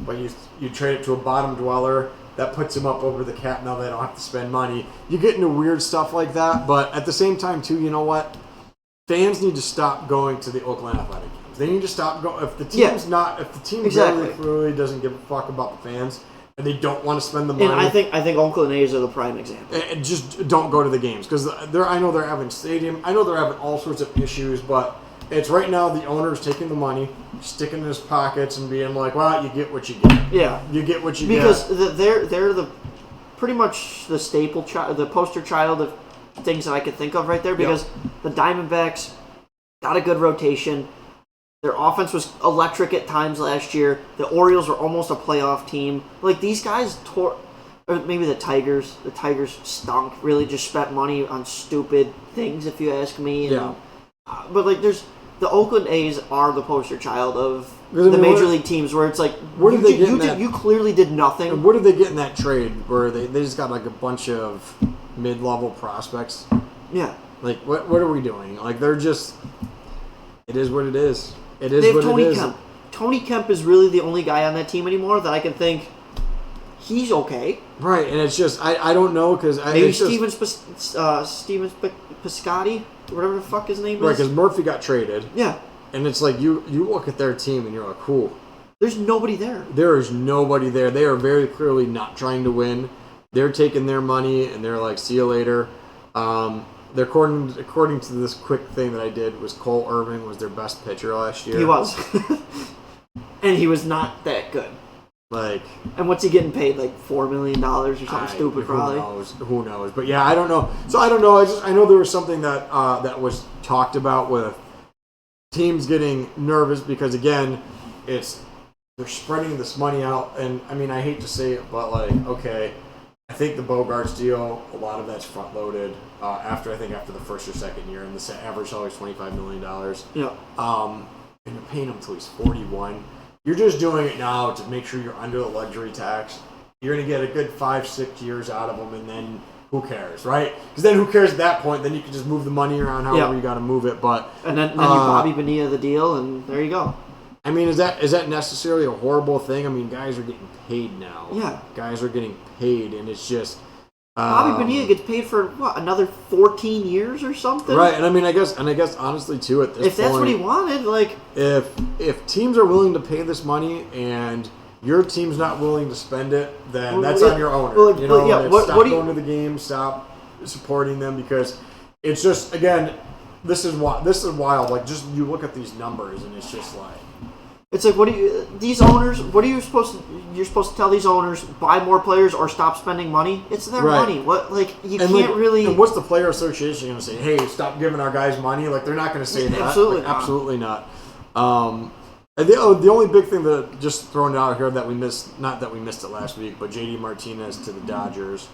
but you trade it to a bottom dweller. That puts him up over the cap. Now they don't have to spend money. You get into weird stuff like that, but at the same time, too, you know what? Fans need to stop going to the Oakland Athletic games. They need to stop going. If the team really doesn't give a fuck about the fans and they don't want to spend the money, and I think Oakland A's are the prime example. And just don't go to the games because I know they're having stadium. I know they're having all sorts of issues, but it's right now the owner's taking the money, sticking in his pockets, and being like, "Well, you get what you get." Yeah, you get what you get because they're the pretty much the staple the poster child of things that I could think of right there. Because the Diamondbacks got a good rotation. Their offense was electric at times last year. The Orioles were almost a playoff team. Like these guys or maybe the Tigers. The Tigers stunk. Really, just spent money on stupid things, if you ask me. And, but like the Oakland A's are the poster child of the major league teams where it's like, you clearly did nothing. And what did they get in that trade where they just got like a bunch of mid-level prospects? Yeah. Like, what are we doing? Like, they're just, it is what it is. It is they have what Tony it is. Kemp. Tony Kemp is really the only guy on that team anymore that I can think he's okay. Right, and it's just, I don't know because... Maybe Steven Piscotty? Whatever the fuck his name is. Right, because Murphy got traded. Yeah. And it's like, you look at their team and you're like, cool. There's nobody there. There is nobody there. They are very clearly not trying to win. They're taking their money and they're like, see you later. according to this quick thing that I did, was Cole Irvin was their best pitcher last year. He was. And he was not that good. Like, and what's he getting paid? Like $4 million or something stupid, probably. Who knows? But yeah, I don't know. So I don't know. I know there was something that that was talked about with teams getting nervous because again, they're spreading this money out, and I mean I hate to say it, but like okay, I think the Bogarts deal, a lot of that's front loaded after the first or second year, and the average salary is $25 million. Yeah. And you're paying him until he's 41. You're just doing it now to make sure you're under the luxury tax. You're going to get a good 5-6 years out of him, and then who cares, right? Because then who cares at that point? Then you can just move the money around however you got to move it. But and then you Bobby Bonilla the deal, and there you go. I mean, is that necessarily a horrible thing? I mean, guys are getting paid now. Yeah. Guys are getting paid, and it's just... Bobby Bonilla gets paid for, what, another 14 years or something? Right, and I mean, I guess honestly, too, at this point... If that's what he wanted, like... If teams are willing to pay this money and your team's not willing to spend it, then that's on your owner. Stop going to the game, stop supporting them, because it's just, again, this is wild. Like, just you look at these numbers, and it's just like... It's like, you're supposed to tell these owners, buy more players or stop spending money? It's their money. What, like, can't really... And what's the player association going to say? Hey, stop giving our guys money? Like, they're not going to say that. Absolutely not. And the only big thing that, just throwing it out here that we missed, not that we missed it last week, but JD Martinez to the Dodgers,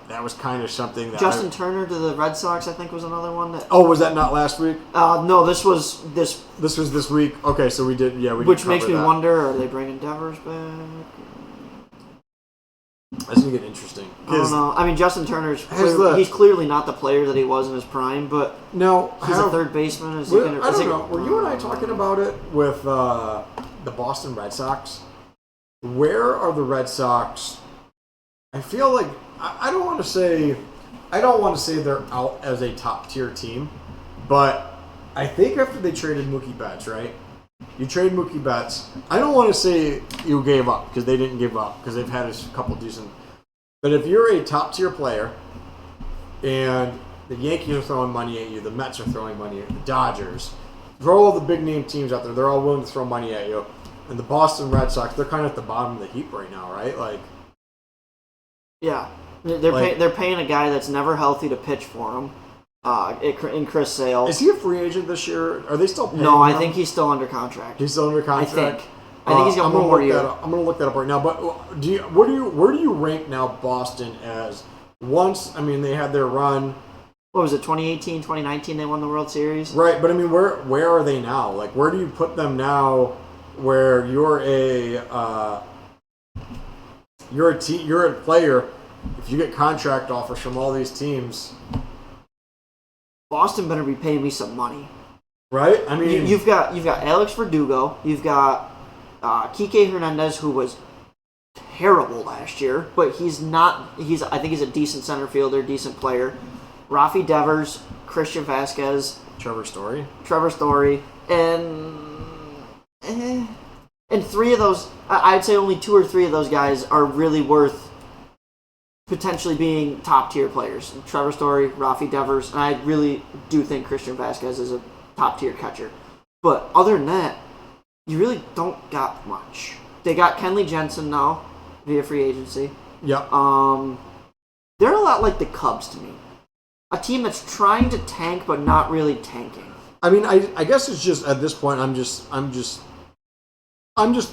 that was kind of something that Justin Turner to the Red Sox, I think, was another one. Was that not last week? No, this was this. This was this week. Okay, so we did. Yeah, we. Which makes me wonder: are they bringing Devers back? That's gonna get interesting. I don't know. I mean, Justin Turner's he's clearly not the player that he was in his prime, but he's a third baseman. I don't know. Were you and I talking about it with the Boston Red Sox? Where are the Red Sox? I feel like I don't want to say they're out as a top tier team, but I think after they traded Mookie Betts, right? You trade Mookie Betts. I don't want to say you gave up because they didn't give up because they've had a couple decent. But if you're a top tier player and the Yankees are throwing money at you, the Mets are throwing money at you, the Dodgers, throw all the big name teams out there. They're all willing to throw money at you. And the Boston Red Sox, they're kind of at the bottom of the heap right now, right? Like, yeah, they're paying a guy that's never healthy to pitch for them. In Chris Sale. Is he a free agent this year? Are they still paying No, I him? think he's still under contract. He's still under contract? I think he's got one more year. I'm going to look that up right now. But where do you rank now Boston as once, I mean, they had their run. What was it, 2018, 2019 they won the World Series? Right, but I mean, where are they now? Like, where do you put them now where you're a player, if you get contract offers from all these teams... Boston better be paying me some money, right? I mean, you've got Alex Verdugo, you've got Kike Hernandez, who was terrible last year, but he's not. I think he's a decent center fielder, decent player. Rafi Devers, Christian Vasquez, Trevor Story, and three of those. I'd say only 2 or 3 of those guys are really worth potentially being top-tier players. Trevor Story, Rafi Devers, and I really do think Christian Vasquez is a top-tier catcher. But other than that, you really don't got much. They got Kenley Jensen now via free agency. Yep. They're a lot like the Cubs to me. A team that's trying to tank but not really tanking. I mean, I guess it's just at this point I'm just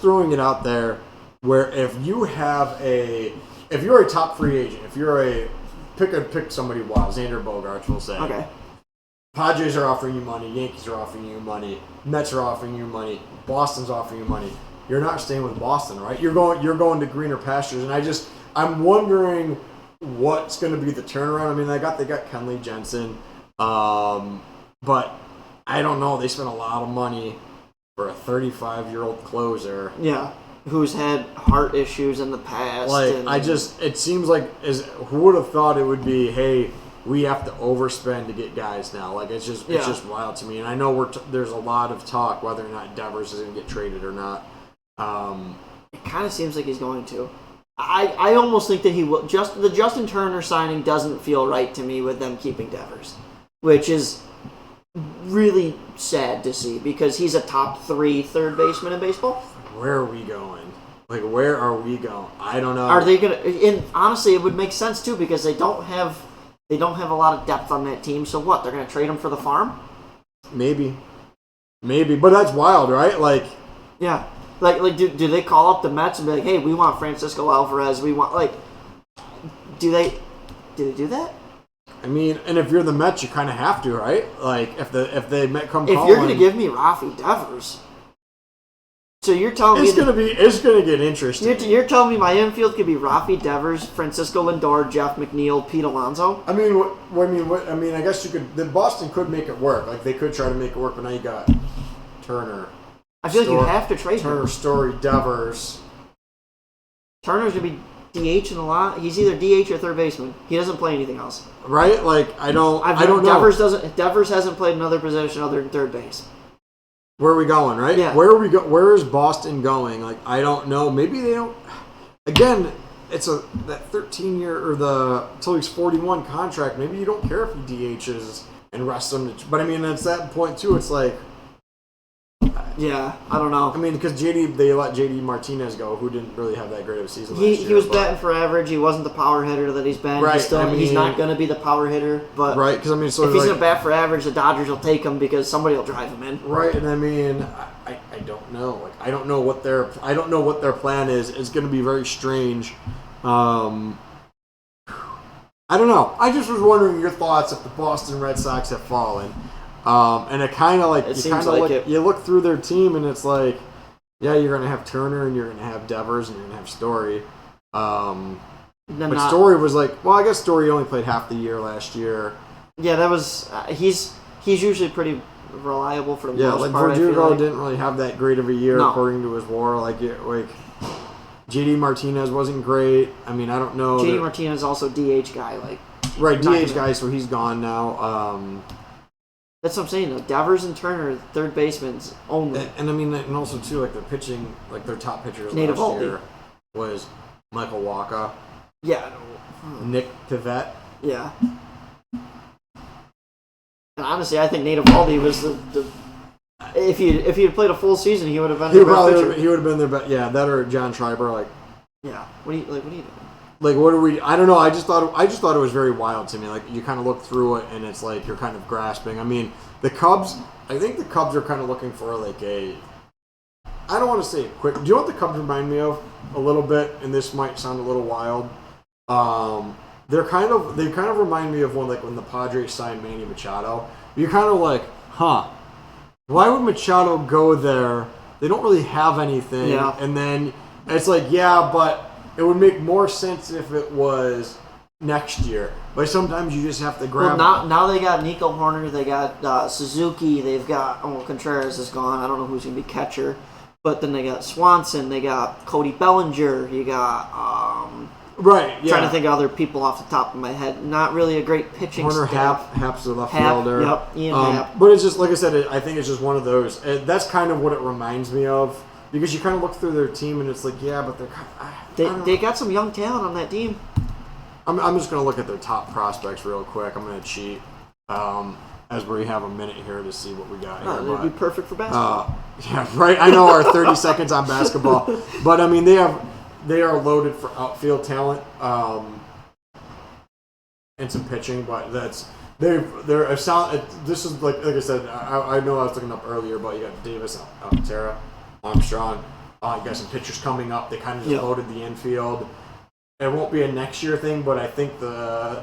throwing it out there where if you're a top free agent, if you're pick somebody wild, Xander Bogaerts will say. Okay. Padres are offering you money, Yankees are offering you money, Mets are offering you money, Boston's offering you money. You're not staying with Boston, right? You're going to greener pastures, and I'm wondering what's going to be the turnaround. I mean, they got Kenley Jensen, but I don't know. They spent a lot of money for a 35-year-old closer. Yeah. Who's had heart issues in the past. It seems like, who would have thought it would be, hey, we have to overspend to get guys now. Like, it's just wild to me. And I know there's a lot of talk whether or not Devers is going to get traded or not. It kind of seems like he's going to. I almost think that he will. The Justin Turner signing doesn't feel right to me with them keeping Devers, which is really sad to see because he's a top 3 third baseman in baseball. Where are we going? Like, where are we going? I don't know. Are they gonna? And honestly, it would make sense too because they don't have a lot of depth on that team. So what? They're gonna trade him for the farm? Maybe, but that's wild, right? Like, yeah. Like, do they call up the Mets and be like, hey, we want Francisco Alvarez, we want, like, do they do that? I mean, and if you're the Mets, you kind of have to, right? Like, if they come calling. If you're going to give me Rafi Devers, so you're telling me it's gonna get interesting. You're telling me my infield could be Rafi Devers, Francisco Lindor, Jeff McNeil, Pete Alonso? I mean, I guess you could. The Boston could make it work. Like, they could try to make it work, but now you got Turner. I feel like you have to trade Turner, him. Story, Devers. Turner's going to be DH in a lot. He's either DH or third baseman. He doesn't play anything else. Right? Like, I don't know. Devers hasn't played another position other than third base. Where are we going, right? Yeah. Where is Boston going? Like, I don't know. Maybe they don't. Again, it's that 13-year or until he's 41 contract. Maybe you don't care if he DHs and rests him. But I mean, at that point too, it's like. Yeah, I don't know. I mean, because they let JD Martinez go, who didn't really have that great of a season last year. He was batting for average. He wasn't the power hitter that he's been. Right. He's not going to be the power hitter. But right, because I mean, so if he's going to bat for average, the Dodgers will take him because somebody will drive him in. Right, and I mean, I don't know. Like, I don't know what their plan is. It's going to be very strange. I don't know. I just was wondering your thoughts if the Boston Red Sox have fallen. And it kind of like you look through their team and it's like, yeah, you're gonna have Turner and you're gonna have Devers and you're gonna have Story. But Story was like, well, I guess Story only played half the year last year. Yeah, that was he's usually pretty reliable for the most part. Yeah, like Verdugo didn't really have that great of a year according to his WAR. Like JD Martinez wasn't great. I mean, I don't know. JD Martinez is also DH guy, DH guy, so he's gone now. That's what I'm saying, though. Devers and Turner, third basemen only. And I mean, and also, too, like, their pitching, like, their top pitchers Nate last year was Michael Wacha. Yeah. Nick Pivette. Yeah. And honestly, I think Nate Eovaldi was the if he had played a full season, he would have been their best pitcher. He would have been their best. Yeah, that or John Schreiber, like. Yeah. What are you doing? Like, what are we? I don't know. I just thought it was very wild to me. Like, you kind of look through it, and it's like you're kind of grasping. I mean, the Cubs. I think the Cubs are kind of looking for like a. I don't want to say quick. Do you know what the Cubs remind me of a little bit? And this might sound a little wild. They kind of remind me of when the Padres signed Manny Machado. You're kind of like, huh? Why would Machado go there? They don't really have anything. Yeah. And then it's like, yeah, but. It would make more sense if it was next year. But sometimes you just have to grab. Well, now they got Nico Horner, they got Suzuki, they've got Contreras is gone. I don't know who's gonna be catcher, but then they got Swanson, they got Cody Bellinger, you got right. Yeah. Trying to think of other people off the top of my head. Not really a great pitching staff. Happ's the left fielder. Yep, Ian Happ. But it's just like I said. I think it's just one of those. That's kind of what it reminds me of. Because you kind of look through their team and it's like, yeah, but they got some young talent on that team. I'm just going to look at their top prospects real quick. I'm going to cheat as we have a minute here to see what we got here. That'd be perfect for basketball. Yeah, right. I know our 30 seconds on basketball. But, I mean, they are loaded for outfield talent and some pitching. But they're a solid. This is like I said, I know I was looking up earlier, but you got Davis, Altera, Armstrong. You got some pitchers coming up. They kind of just loaded the infield. It won't be a next year thing, but I think the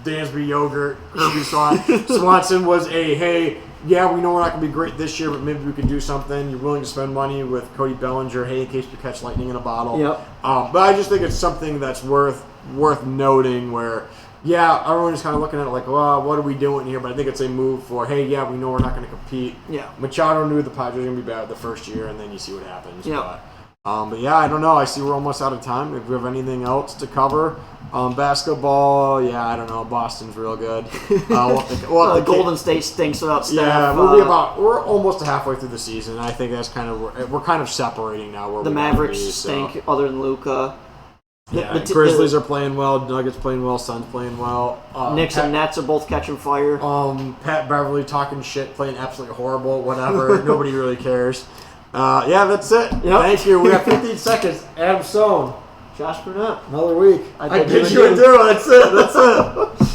Dansby Yogurt, Kirby Swanson was hey, yeah, we know we're not going to be great this year, but maybe we can do something. You're willing to spend money with Cody Bellinger, hey, in case we catch lightning in a bottle. Yep. But I just think it's something that's worth noting where, yeah, everyone's kind of looking at it like, well, what are we doing here? But I think it's a move for, hey, yeah, we know we're not going to compete. Yeah. Machado knew the Padres were going to be bad the first year, and then you see what happens. Yeah. But yeah, I don't know. I see we're almost out of time. If we have anything else to cover, basketball, yeah, I don't know. Boston's real good. Golden State stinks without Steph. Yeah, we're almost halfway through the season. I think that's kind of we're kind of separating now. Where the Mavericks stink, other than Luka. Yeah, Grizzlies are playing well. Nuggets playing well. Suns playing well. Knicks and Nets are both catching fire. Pat Beverly talking shit, playing absolutely horrible. Whatever. Nobody really cares. Yeah, that's it. Yep. Thank you. We got 15 seconds. Adam Stone. Josh Burnett. Another week. I get you a do. That's it.